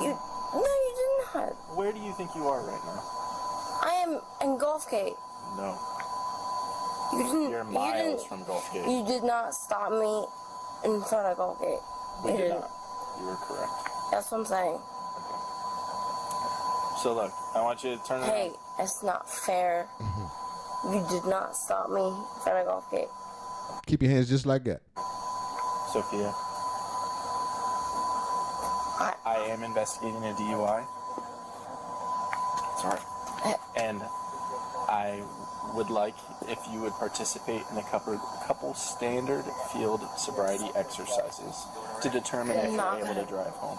No, you did not. Where do you think you are right now? I am in Gulfgate. No. You didn't. You're miles from Gulfgate. You did not stop me in front of Gulfgate. We You did didn't. not. You were correct. That's what I'm saying. So look, I want you to turn around. Hey, it's not fair. You did not stop me in front of Gulfgate. Keep your hands just like that. Sophia. I am investigating a DUI. Sorry. And I would like if you would participate in a couple standard field sobriety exercises to determine if you're able to drive home.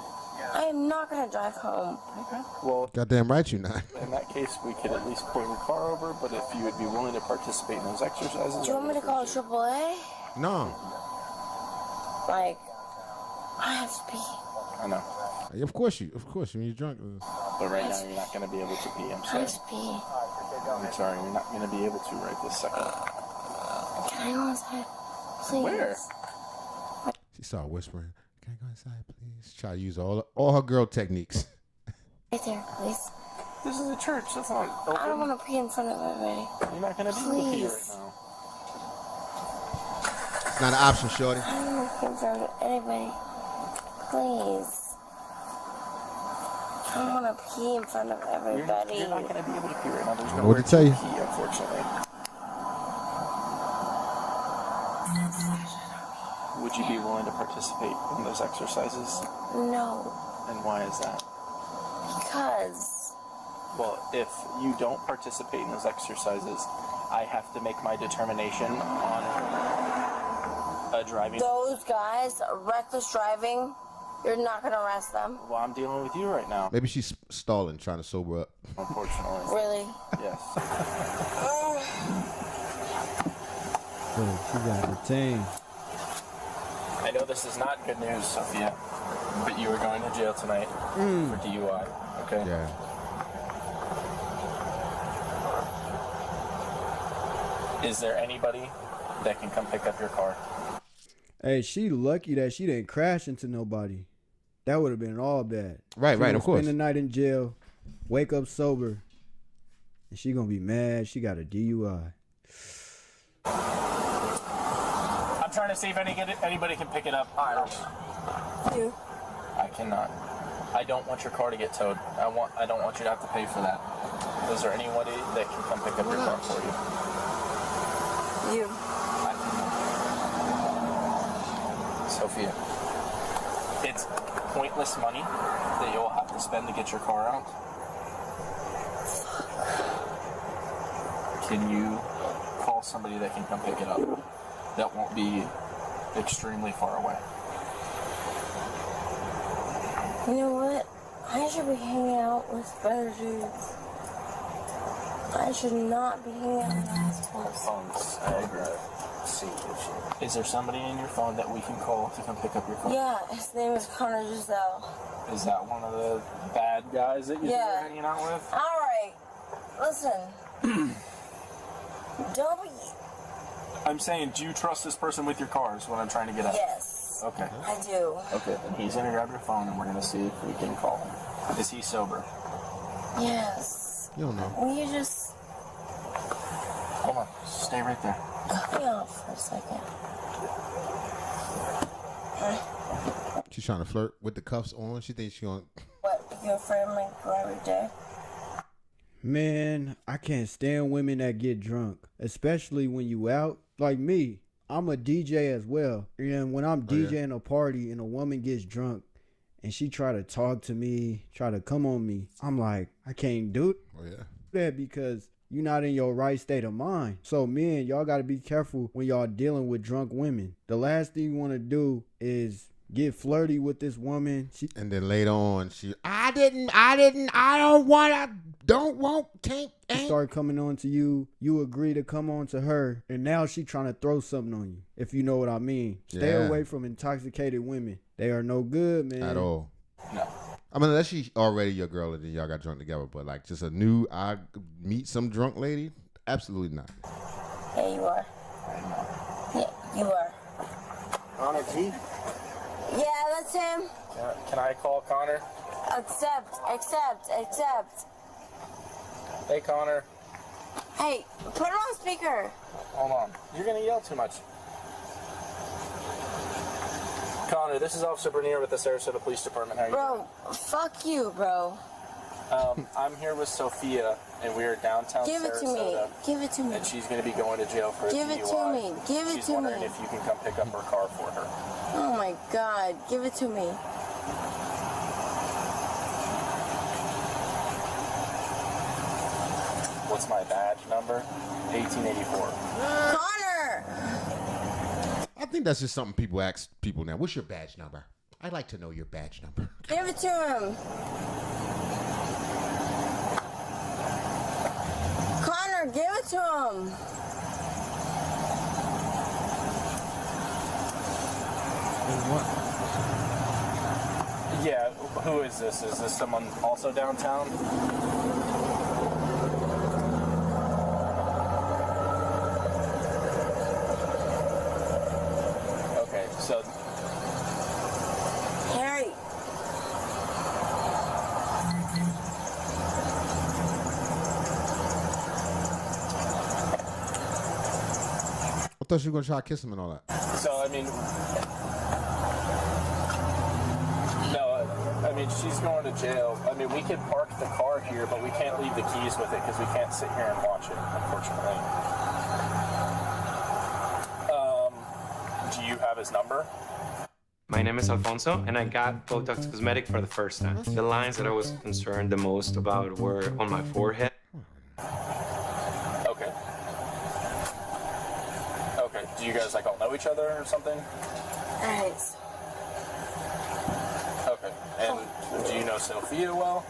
I am not going to drive home. Okay. Well, Goddamn right you're not. in that case, we could at least pull your car over, but if you would be willing to participate in those exercises... Do you want me to call AAA? No. Like, I have to pee. I know. Of course, when you're drunk. But right now, you're not going to be able to pee. I'm I sorry. have to pee. I'm sorry, you're not going to be able to right this second. Can I go inside? Please. Where? She started whispering, "Can I go inside, please?" Try to use all her girl techniques. Right there, please. This is a church. That's not open. I don't want to pee in front of everybody. You're not going to be able to pee right Please. now. It's not an option, shorty. I don't want to pee in front of anybody. Please. I don't want to pee in front of everybody. You're not going to be able to pee right now. There's I know no what to tell you. pee, unfortunately. Would you be willing to participate in those exercises? No, And why is that? because Well, if you don't participate in those exercises, I have to make my determination on a driving... those guys, reckless driving, you're not going to arrest them. Well, I'm dealing with you right now. Maybe she's stalling, trying to sober up. Unfortunately. Really? Yes. She got detained. I know this is not good news, Sophia, but you are going to jail tonight for DUI, okay? Yeah. Is there anybody that can come pick up your car? Hey, she lucky that she didn't crash into nobody. That would have been all bad. Right, She right, gonna of course. Spend the night in jail, wake up sober, and she gonna be mad. She got a DUI. I'm trying to see if anybody can pick it up. You. I cannot. I don't want your car to get towed. I don't want you to have to pay for that. Is there anybody that can come pick up your car for you? You. I cannot. Sophia, it's pointless money that you'll have to spend to get your car out. Can you call somebody that can come pick it up? That won't be extremely far away. You know what? I should be hanging out with better dudes. I should not be hanging out with assholes. Phones, I agree. See, is there somebody in your phone that we can call to come pick up your car? Yeah, his name is Connor Giselle. Is that one of the bad guys that you're hanging out with? Alright. Listen. Don't be... I'm saying, do you trust this person with your car is what I'm trying to get at. Yes. Okay. I do. Okay, then he's gonna grab your phone and we're gonna see if we can call him. Is he sober? Yes. You don't know. Will you just... Hold on, stay right there. cut me off for a second? She's trying to flirt with the cuffs on. She thinks she's going to... What, your friend like go every day? Man, I can't stand women that get drunk, especially when you out. Like me, I'm a DJ as well. And when I'm DJing a party and a woman gets drunk and she try to talk to me, try to come on me, I'm like, I can't do Oh, yeah. that because you're not in your right state of mind. So men, y'all got to be careful when y'all dealing with drunk women. The last thing you want to do is get flirty with this woman. And then later on, I don't want, can't. Start coming on to you. You agree to come on to her. And now she trying to throw something on you, if you know what I mean. Stay away from intoxicated women. They are no good, man. At all. No. I mean, unless she's already your girl and then y'all got drunk together. But like just I meet some drunk lady, absolutely not. Yeah, you are. Yeah, you are. Connor G? Yeah, that's him. Can I call Connor? Accept. Hey, Connor. Hey, put it on speaker. Hold on. You're going to yell too much. Connor, this is Officer Bernier with the Sarasota Police Department. How are you Bro, fuck you, bro. I'm here with Sophia, and we are downtown Give it Sarasota. to me. Give it to me. And she's going to be going to jail for a DUI. Give it to me. Give it She's to wondering me. if you can come pick up her car for her. Oh my God. Give it to me. What's my badge number? 1884. Connor! I think that's just something people ask people now. What's your badge number? I'd like to know your badge number. Give it to him. Connor, give it to him. Yeah, who is this? Is this someone also downtown? Okay, so... Harry. I thought you were going to try to kiss him and all that. So, I mean... I mean, she's going to jail. I mean, we could park the car here, but we can't leave the keys with it because we can't sit here and watch it, unfortunately. Do you have his number? My name is Alfonso, and I got Botox Cosmetic for the first time. The lines that I was concerned the most about were on my forehead. Okay. Okay. Do you guys, like, all know each other or something? Alright. Okay. And do you know Sophia well?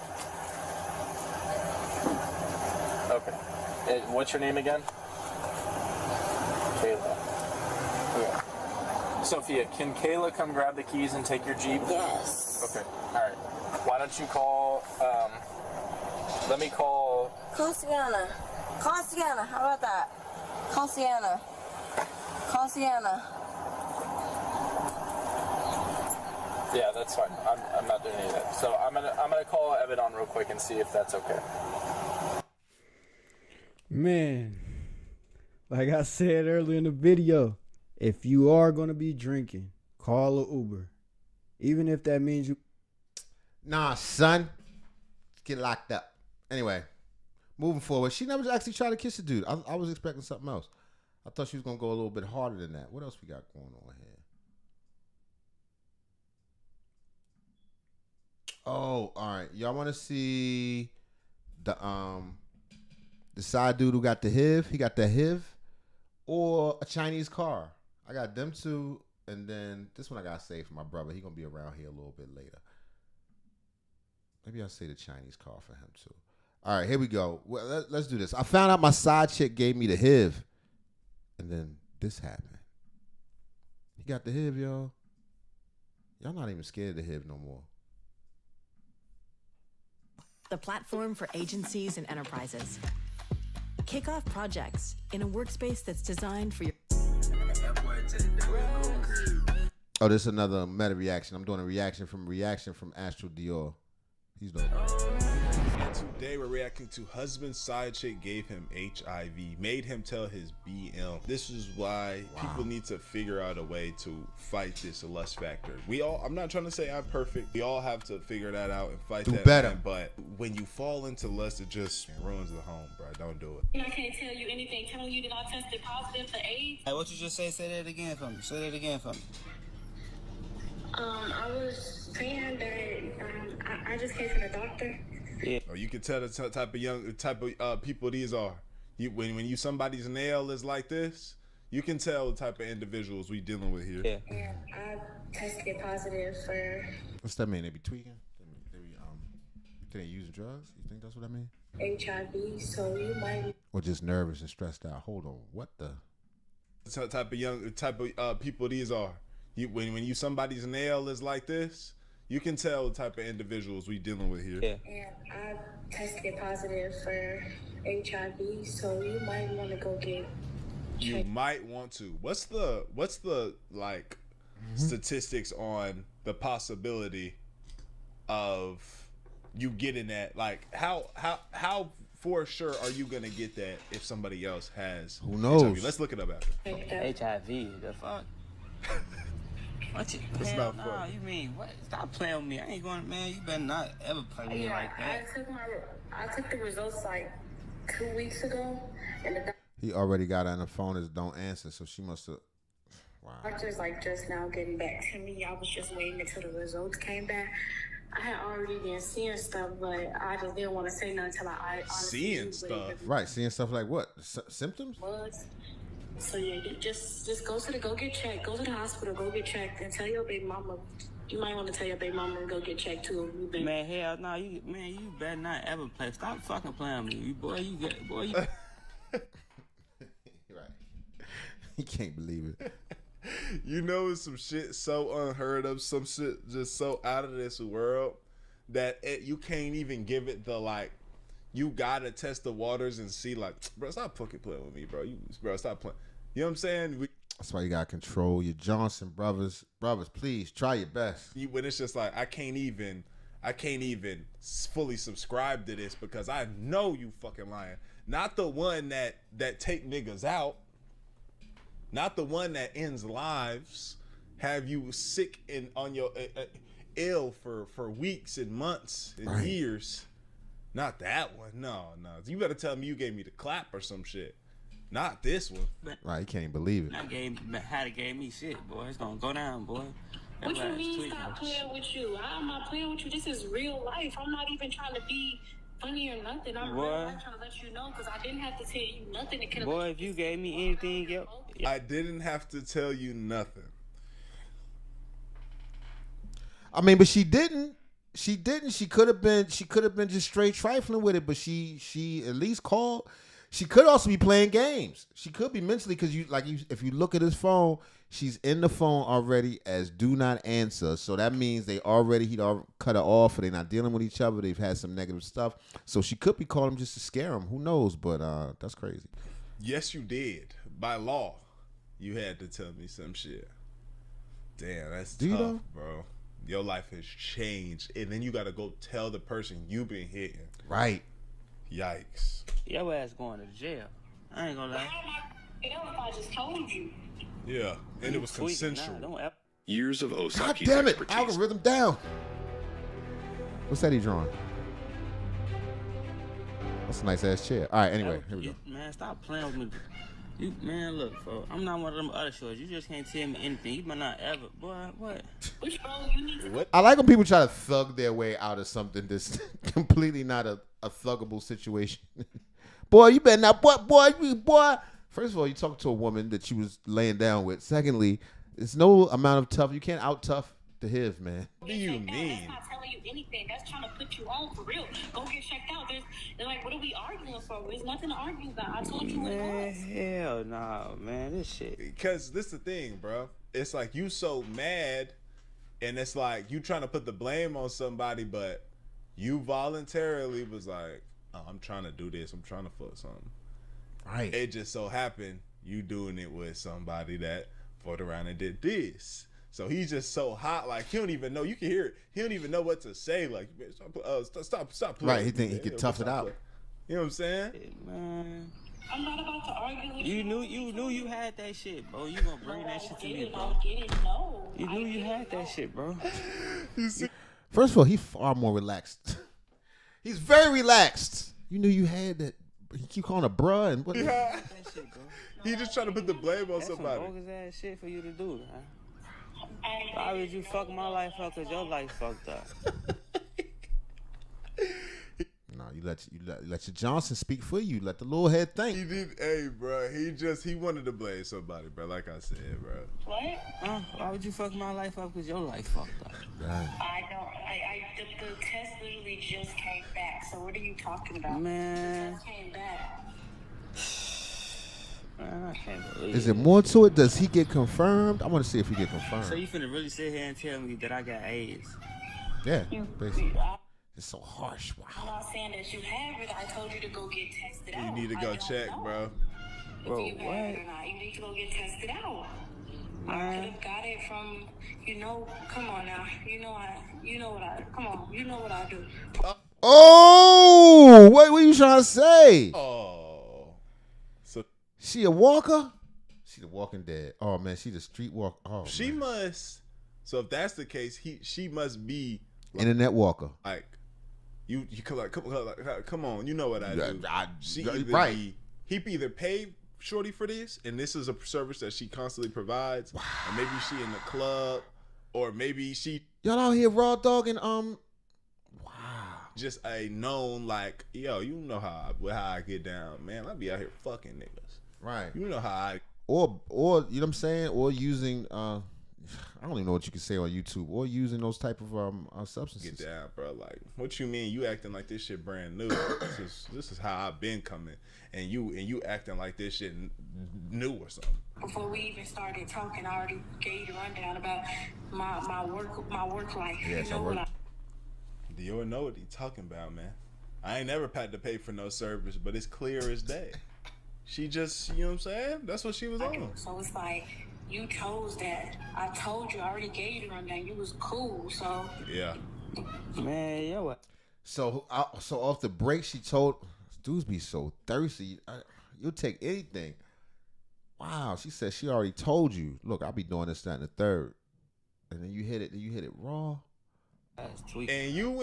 Okay. And what's your name again? Kayla. Okay. Sophia, can Kayla come grab the keys and take your Jeep? Yes. Okay. All right. Why don't you call, let me call... Call Sienna. Call Sienna. How about that? Call Sienna. Call Sienna. Yeah, that's fine. I'm not doing any of that. So I'm gonna call Evan on real quick and see if that's okay. Man, like I said earlier in the video, if you are going to be drinking, call an Uber. Even if that means you... Nah, son. Get locked up. Anyway, moving forward. She never actually tried to kiss a dude. I was expecting something else. I thought she was going to go a little bit harder than that. What else we got going on here? Oh, all right. Y'all want to see the side dude who got the HIV? He got the HIV or a Chinese car. I got them two, and then this one I got saved for my brother. He gonna be around here a little bit later. Maybe I'll say the Chinese car for him too. All right, here we go. Well, let's do this. I found out my side chick gave me the HIV, and then this happened. He got the HIV, y'all. Y'all not even scared of the HIV no more. The platform for agencies and enterprises. Kick off projects in a workspace that's designed for your... Oh, this is another meta reaction. I'm doing a reaction from Astro Dior. He's dope. And today we're reacting to husband's side chick gave him HIV, made him tell his BM. This is why people need to figure out a way to fight this lust factor. I'm not trying to say I'm perfect. We all have to figure that out and fight that. Better. Man, but when you fall into lust, it just ruins the home, bro. Don't do it. I can't tell you anything telling you that I tested positive for AIDS. Hey, what you just say? Say that again for me. Say that again for me. I was saying that I just came from the doctor. Yeah. Oh, you can tell the type of people these are. When you somebody's nail is like this, you can tell the type of individuals we dealing with here. Yeah. And I tested positive for What's that mean? They be tweaking? They using drugs? You think that's what I mean? HIV, so you might. Or just nervous and stressed out? Hold on, what the? What type of people these are? When you somebody's nail is like this, you can tell the type of individuals we dealing with here. Yeah. And I tested positive for HIV, so you might want to go get. You might want to. What's the like statistics on the possibility of you getting that? Like how for sure are you gonna get that if somebody else has? Who knows? HIV? Let's look it up after. HIV, the fuck? What you? It's Hell not nah, funny. you mean what? Stop playing with me. I ain't going, man. You better not ever play with me like that. I took the results like 2 weeks ago, and the He already got her on the phone as don't answer, so she must have. Wow. doctor's like just now getting back to me. I was just waiting until the results came back. I had already been seeing stuff, but I just didn't want to say nothing until I honestly Seeing knew stuff? what it Right, seeing stuff like what? Symptoms? was. So yeah, you just go get checked. Go to the hospital, go get checked, and tell your baby mama. You might want to tell your baby mama to go get checked too. If you been. Man, hell no, you better not ever play. Stop fucking playing with me, you. Right. He can't believe it. You know, it's some shit so unheard of, some shit just so out of this world that you can't even give it the like. You gotta test the waters and see, like, bro, stop fucking playing with me, bro. Bro, stop playing. You know what I'm saying? That's why you gotta control your Johnson brothers. Brothers, please try your best. When it's just like I can't even fully subscribe to this because I know you fucking lying. Not the one that take niggas out. Not the one that ends lives. Have you sick and on your ill for weeks and months and years. Not that one. No. You better tell me you gave me the clap or some shit. Not this one. Right, you can't even believe it. Had it gave me shit, boy. It's gonna go down, boy. What you mean stop playing with you? I'm not playing with you. This is real life. I'm not even trying to be funny or nothing. I'm really trying to let you know because I didn't have to tell you nothing. Boy, if you gave me anything else. I didn't have to tell you nothing. I mean, but she didn't. She didn't. She could have been just straight trifling with it, but she at least called. She could also be playing games. She could be mentally because if you look at his phone, she's in the phone already as do not answer. So that means he'd already cut her off, or they're not dealing with each other. They've had some negative stuff. So she could be calling him just to scare him. Who knows? But that's crazy. Yes, you did. By law, you had to tell me some shit. Damn, that's tough, bro. Your life has changed, and then you got to go tell the person you've been hitting. Right. Yikes. Your ass going to jail. I ain't gonna lie. If I just told you. Yeah, and it was consensual. Years of God Osaki's damn it! expertise. Algorithm down. What's that he drawing? That's a nice ass chair. All right. Anyway, here we go. Man, stop playing with me. Man, look, bro, I'm not one of them other shorts. You just can't tell me anything. You might not ever, boy. What? I like when people try to thug their way out of something that's completely not a thuggable situation. Boy, you better not. Boy. First of all, you talk to a woman that you was laying down with. Secondly, there's no amount of tough. You can't out tough the HIV, man. What do you mean? That's not telling you anything. That's trying to put you on for real. Go get checked out. They're like, what are we arguing for? There's nothing to argue about. I told you what it was. Hell no, man. This shit. Because this the thing, bro. It's like you so mad, and it's like you trying to put the blame on somebody, but you voluntarily was like, oh, I'm trying to do this. I'm trying to fuck something. Right. It just so happened you doing it with somebody that fought around and did this. So he's just so hot, like he don't even know. You can hear it. He don't even know what to say. Like, stop playing. Right. He think he could tough it out. Playing. You know what I'm saying? Man. I'm not about to argue with you. You knew you had that shit, bro. You gonna bring that shit to me, bro. You knew you had that shit, bro. First of all, he's far more relaxed. He's very relaxed. You knew you had that. He keep calling a bruh and what? Yeah. He just trying to put the blame on somebody. That's some bogus ass shit for you to do, man. Why would you fuck my life up? Cause your life fucked up. No, You let your Johnson speak for you. Let the little head think. He did, hey, bro. He wanted to blame somebody, bro. Like I said, bro. What? Why would you fuck my life up? Because your life fucked up. Right. The test literally just came back. So what are you talking about? Man. The test came back. Man, I can't believe Is it more to it? Does he get confirmed? I want to see if he get So confirmed. you finna really sit here and tell me that I got AIDS? Yeah, basically. It's so harsh. Wow. I'm not saying that you have it. I told you to go get tested out. You need to go check, bro. If you have it or not, you need to go get tested out. I could have got it from, come on now. You know what I do. Oh, what were you trying to say? Oh. So she a walker? She the Walking Dead. Oh man, she the street walker. Oh, she must. So if that's the case, she must be internet walker. Like you come on, you know what I do. He either paid Shorty for this, and this is a service that she constantly provides, or maybe she in the club, or maybe she y'all out here raw dogging just a known like, yo, you know how I get down, man. I be out here fucking niggas. Right. You know how I or you know what I'm saying, or using I don't even know what you can say on YouTube, or using those type of substances. Get down, bro. Like, what you mean? You acting like this shit brand new? This is how I've been coming, and you acting like this shit new or something. Before we even started talking, I already gave you a rundown about my work life. Yes, you know what he talking about, man. I ain't never had to pay for no service, but it's clear as day. She just, you know what I'm saying? That's what she was on. So it's like, you chose that. I told you, I already gave you the rundown. You was cool, so. Yeah. Man, yo what? So off the break, she told, dudes be so thirsty. You'll take anything. Wow, she said she already told you. Look, I'll be doing this, that, and the third. And then you hit it raw. And you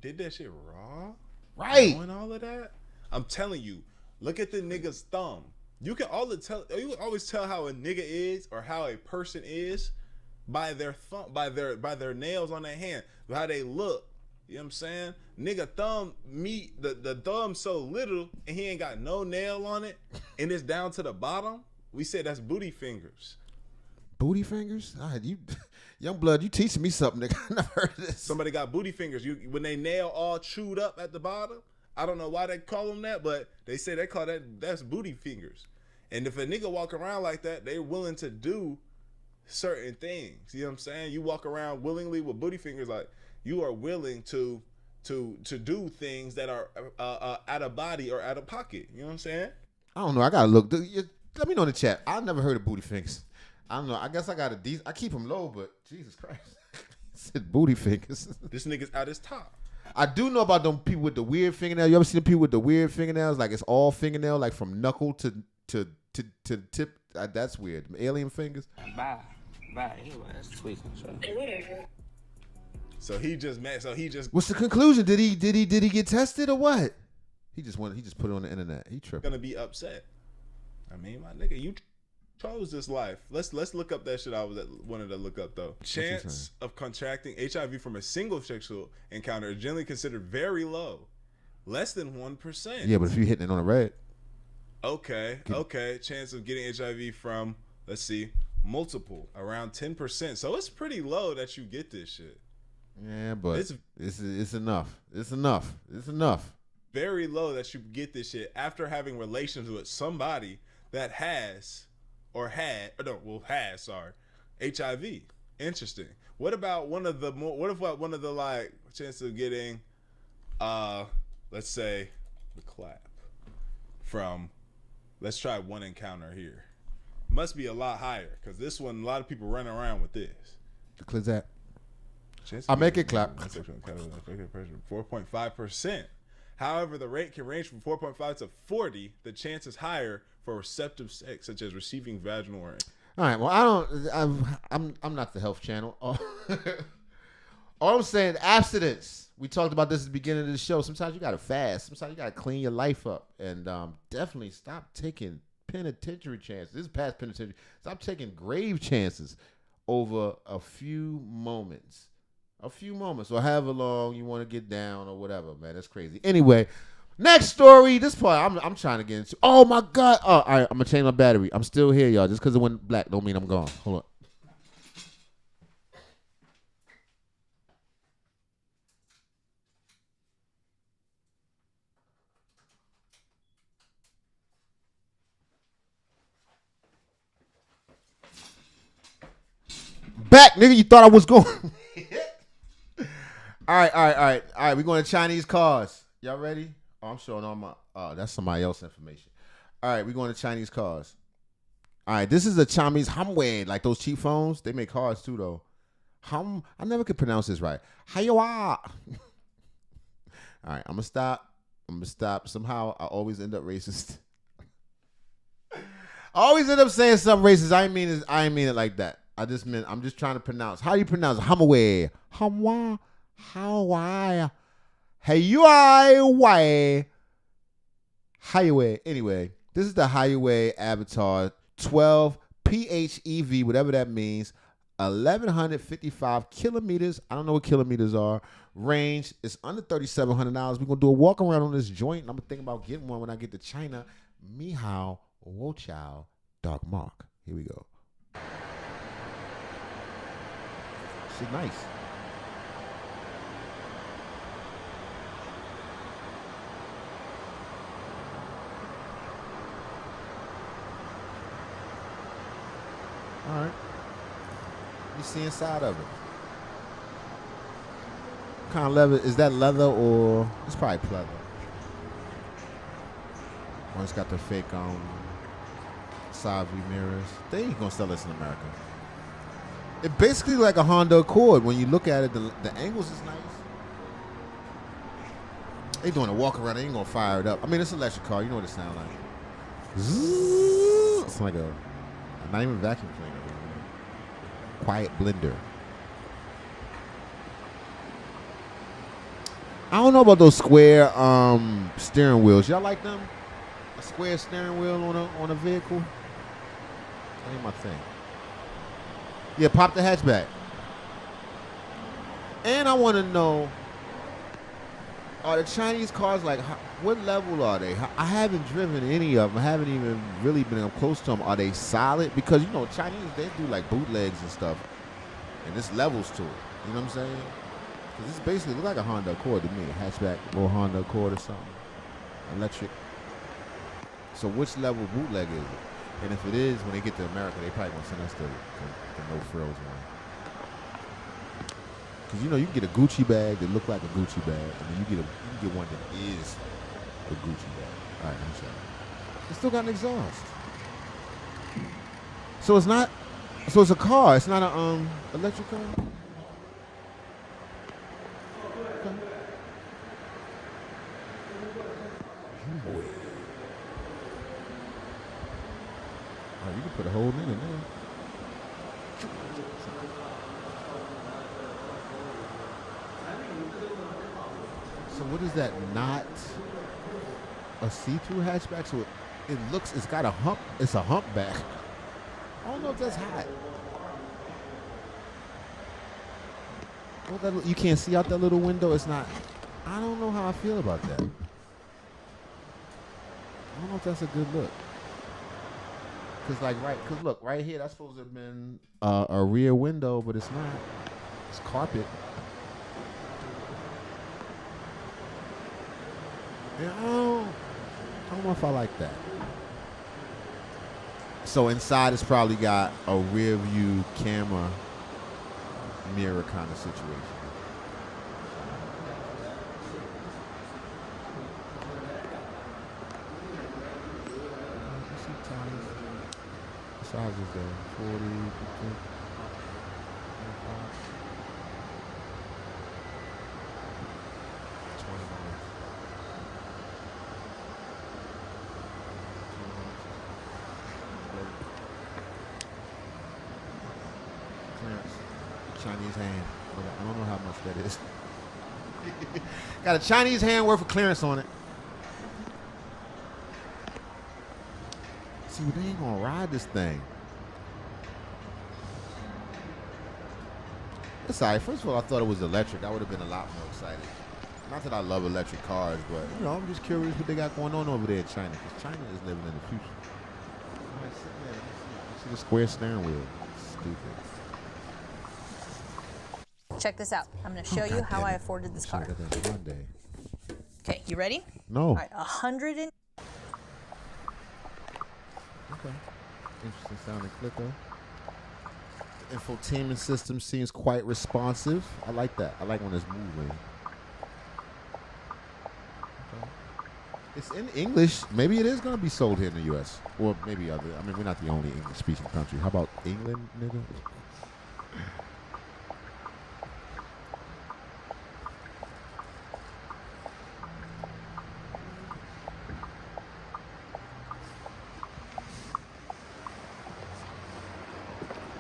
did that shit raw? Right. Doing all of that? I'm telling you, look at the nigga's thumb. You can always tell how a nigga is or how a person is by their thumb, by their nails on their hand, how they look. You know what I'm saying? Nigga thumb the thumb so little and he ain't got no nail on it and it's down to the bottom. We say that's booty fingers. Booty fingers? You young blood, you teaching me something, nigga. I never heard of this. Somebody got booty fingers. When they nail all chewed up at the bottom. I don't know why they call them that, but they say they call that's booty fingers. And if a nigga walk around like that, they're willing to do certain things. You know what I'm saying? You walk around willingly with booty fingers, like you are willing to do things that are out of body or out of pocket. You know what I'm saying? I don't know. I gotta look. Let me know in the chat. I've never heard of booty fingers. I don't know. I guess I got I keep them low, but Jesus Christ, said booty fingers. This nigga's at his top. I do know about them people with the weird fingernails. You ever seen the people with the weird fingernails? Like it's all fingernail, like from knuckle to tip. That's weird. Alien fingers. Bye. That's tweaking. Whatever. So he just. What's the conclusion? Did he get tested or what? He just put it on the internet. He tripped. Gonna be upset. I mean, my nigga, you chose this life. Let's look up that shit I wanted to look up though. Chance of contracting HIV from a single sexual encounter is generally considered very low, less than 1%. Yeah, but if you're hitting it on the red. Okay. Chance of getting HIV from, let's see, multiple, around 10%. So it's pretty low that you get this shit. Yeah, but it's enough. It's enough. Very low that you get this shit after having relations with somebody that has HIV. Interesting. What about one of the like chance of getting let's say the clap from, let's try one encounter here. Must be a lot higher because this one, a lot of people run around with this. The Clizat. I'll make it clap. 4.5%. However, the rate can range from 4.5 to 40. The chance is higher for receptive sex, such as receiving vaginal or. All right. Well, I'm not the health channel. All I'm saying, abstinence. We talked about this at the beginning of the show. Sometimes you gotta fast. Sometimes you gotta clean your life up, and definitely stop taking penitentiary chances. This is past penitentiary. Stop taking grave chances over a few moments, or however long you want to get down or whatever. Man, that's crazy. Anyway, Next story. This part I'm trying to get into. Oh my God. Oh, all right. I'm gonna change my battery. I'm still here, y'all. Just because it went black don't mean I'm gone. Hold on. Back, nigga. You thought I was going. All right. We're going to Chinese cars. Y'all ready? Oh, I'm showing all my. Oh, that's somebody else's information. All right, we're going to Chinese cars. All right, this is a Chinese Humway, like those cheap phones. They make cars too, though. I never could pronounce this right. Hiya. All right, I'm gonna stop. Somehow, I always end up racist. I always end up saying something racist. I ain't mean it like that. I'm just trying to pronounce. How do you pronounce it? Humway? Highway. Anyway, this is the Highway Avatar 12 PHEV, whatever that means. 1,155 kilometers. I don't know what kilometers are. Range is under $3,700. We're gonna do a walk around on this joint, and I'm gonna think about getting one when I get to China. Mihao Wo Chow Dark Mark. Here we go. She's nice. All right. You see inside of it. What kind of leather? Is that leather or it's probably pleather? Or it's got the fake side view mirrors. They ain't gonna sell this in America. It basically like a Honda Accord. When you look at it, the angles is nice. They doing a walk around. They ain't gonna fire it up. I mean, it's an electric car. You know what it sounds like. Zzz. It's like not even vacuum cleaner. Quiet blender. I don't know about those square steering wheels. Y'all like them? A square steering wheel on a vehicle? That ain't my thing. Yeah, pop the hatchback. And I want to know, are the Chinese cars like, what level are they? I haven't driven any of them. I haven't even really been up close to them. Are they solid? Because, Chinese, they do like bootlegs and stuff. And there's levels to it. You know what I'm saying? Because this basically look like a Honda Accord to me. A hatchback, little Honda Accord or something. Electric. So which level bootleg is it? And if it is, when they get to America, they probably going to send us the no frills one. Because, you can get a Gucci bag that look like a Gucci bag. And then you get one that is a Gucci bag. All right, I'm sorry. It's still got an exhaust. So it's a car. It's not an electric car. Okay. Oh, you can put a whole nigga in there. So what is that? Not a see-through hatchback? So it's got a hump. It's a humpback. I don't know if that's hot. You can't see out that little window. It's not. I don't know how I feel about that. I don't know if that's a good look. Cause look, right here, that's supposed to have been a rear window, but it's not. It's carpet. Yeah, I don't know if I like that. So inside it's probably got a rear view camera mirror kind of situation. What size is that? 40, 50, 25. Chinese hand. I don't know how much that is. Got a Chinese hand worth of clearance on it. See, they ain't gonna ride this thing. It's alright. First of all, I thought it was electric. I would have been a lot more excited. Not that I love electric cars, but you know, I'm just curious what they got going on over there in China, because China is living in the future. All right, sit there. See the square steering wheel. Stupid. Check this out. I'm going to show you how I afforded this car. Okay, you ready? No. All right, 100 and... Okay. Interesting sounding clip though. The infotainment system seems quite responsive. I like that. I like when it's moving. Okay. It's in English. Maybe it is going to be sold here in the U.S. Or maybe other. I mean, we're not the only English-speaking country. How about England, nigga?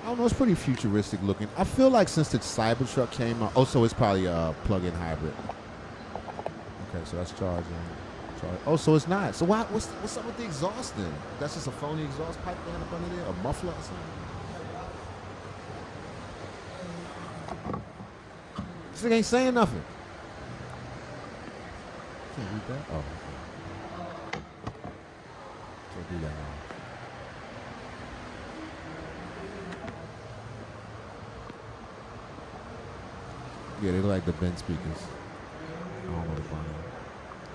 I don't know, it's pretty futuristic looking. I feel like since the Cybertruck came out, oh, so it's probably a plug-in hybrid. Okay, so that's charging. Oh, so it's not. So what's up with the exhaust then? That's just a phony exhaust pipe going up under there? A muffler or something? This thing ain't saying nothing. Can't read that? Oh. Can't do that now. Yeah, they look like the Benz speakers. I don't know the brand.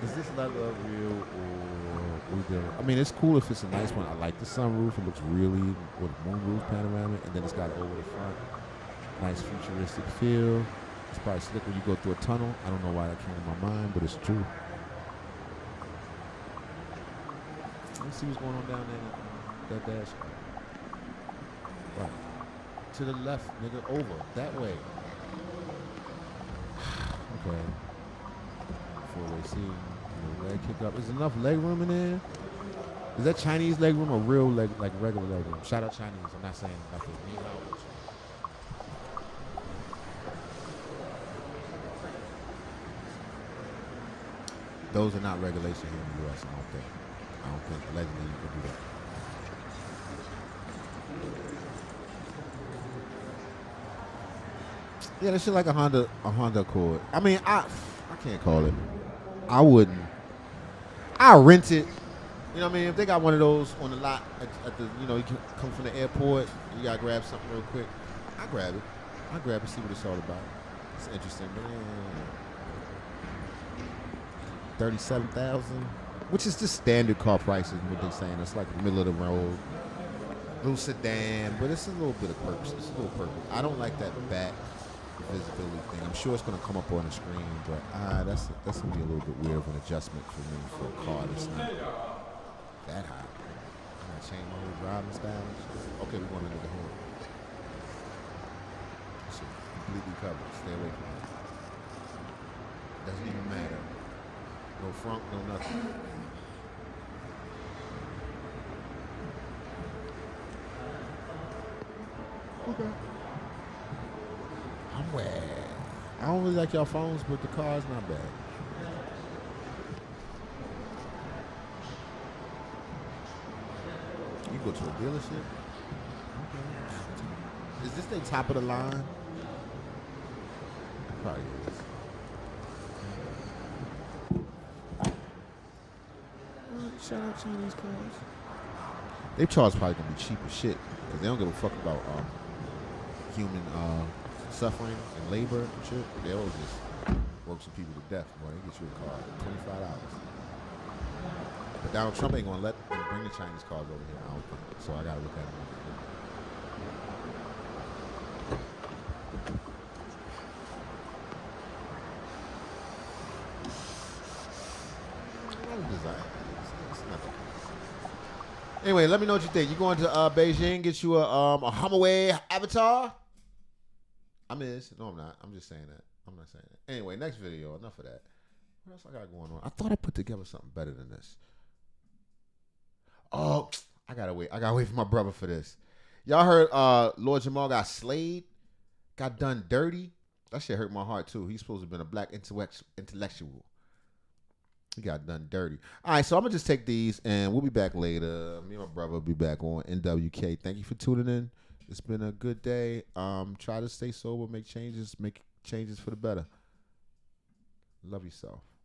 Is this leather real or we did? I mean, it's cool if it's a nice one. I like the sunroof. It looks really with moonroof panoramic, and then it's got it over the front. Nice futuristic feel. It's probably slick when you go through a tunnel. I don't know why that came to my mind, but it's true. Let's see what's going on down there. That dash. Right. To the left, nigga. Over. That way. Okay. Four-way seat. Leg kick up. Is enough leg room in there? Is that Chinese leg room or real leg, like regular leg room? Shout out Chinese. I'm not saying nothing. Those are not regulation here in the U.S. I don't think. Allegedly you can do that. Yeah, that shit like a Honda Accord. I mean, I can't call it. I wouldn't. I'll rent it. You know what I mean? If they got one of those on the lot at the, you know, you can come from the airport, you gotta grab something real quick. I grab it. See what it's all about. It's interesting, but yeah. $37,000, which is just standard car prices. What they're saying, it's like middle of the road, little sedan, but it's a little bit of purpose. It's a little purpose. I don't like that back visibility thing. I'm sure it's going to come up on the screen, but that's going to be a little bit weird of an adjustment for me for a car that's not that high. I'm going to change my whole driving style. Okay, we're going into the hood. It's completely covered. Stay away from it. Doesn't even matter. No front, no nothing. Okay. I'm wet. I don't really like y'all phones, but the car's not bad. You go to a dealership? Okay. Is this the top of the line? Probably is. Shout out Chinese cars. They charge probably gonna be cheap as shit because they don't give a fuck about human suffering and labor and shit. They'll just work some people to death. Boy, they get you a car $25. But Donald Trump ain't gonna let them bring the Chinese cars over here. I don't think. So I gotta look at them. Anyway, let me know what you think. You going to Beijing, get you a Huawei Avatar? I'm not. I'm just saying that. I'm not saying that. Anyway, next video. Enough of that. What else I got going on? I thought I put together something better than this. Oh, I gotta wait. I gotta wait for my brother for this. Y'all heard Lord Jamal got slayed, got done dirty. That shit hurt my heart too. He's supposed to have been a black intellectual. He got done dirty. All right, so I'm going to just take these, and we'll be back later. Me and my brother will be back on NWK. Thank you for tuning in. It's been a good day. Try to stay sober, make changes for the better. Love yourself.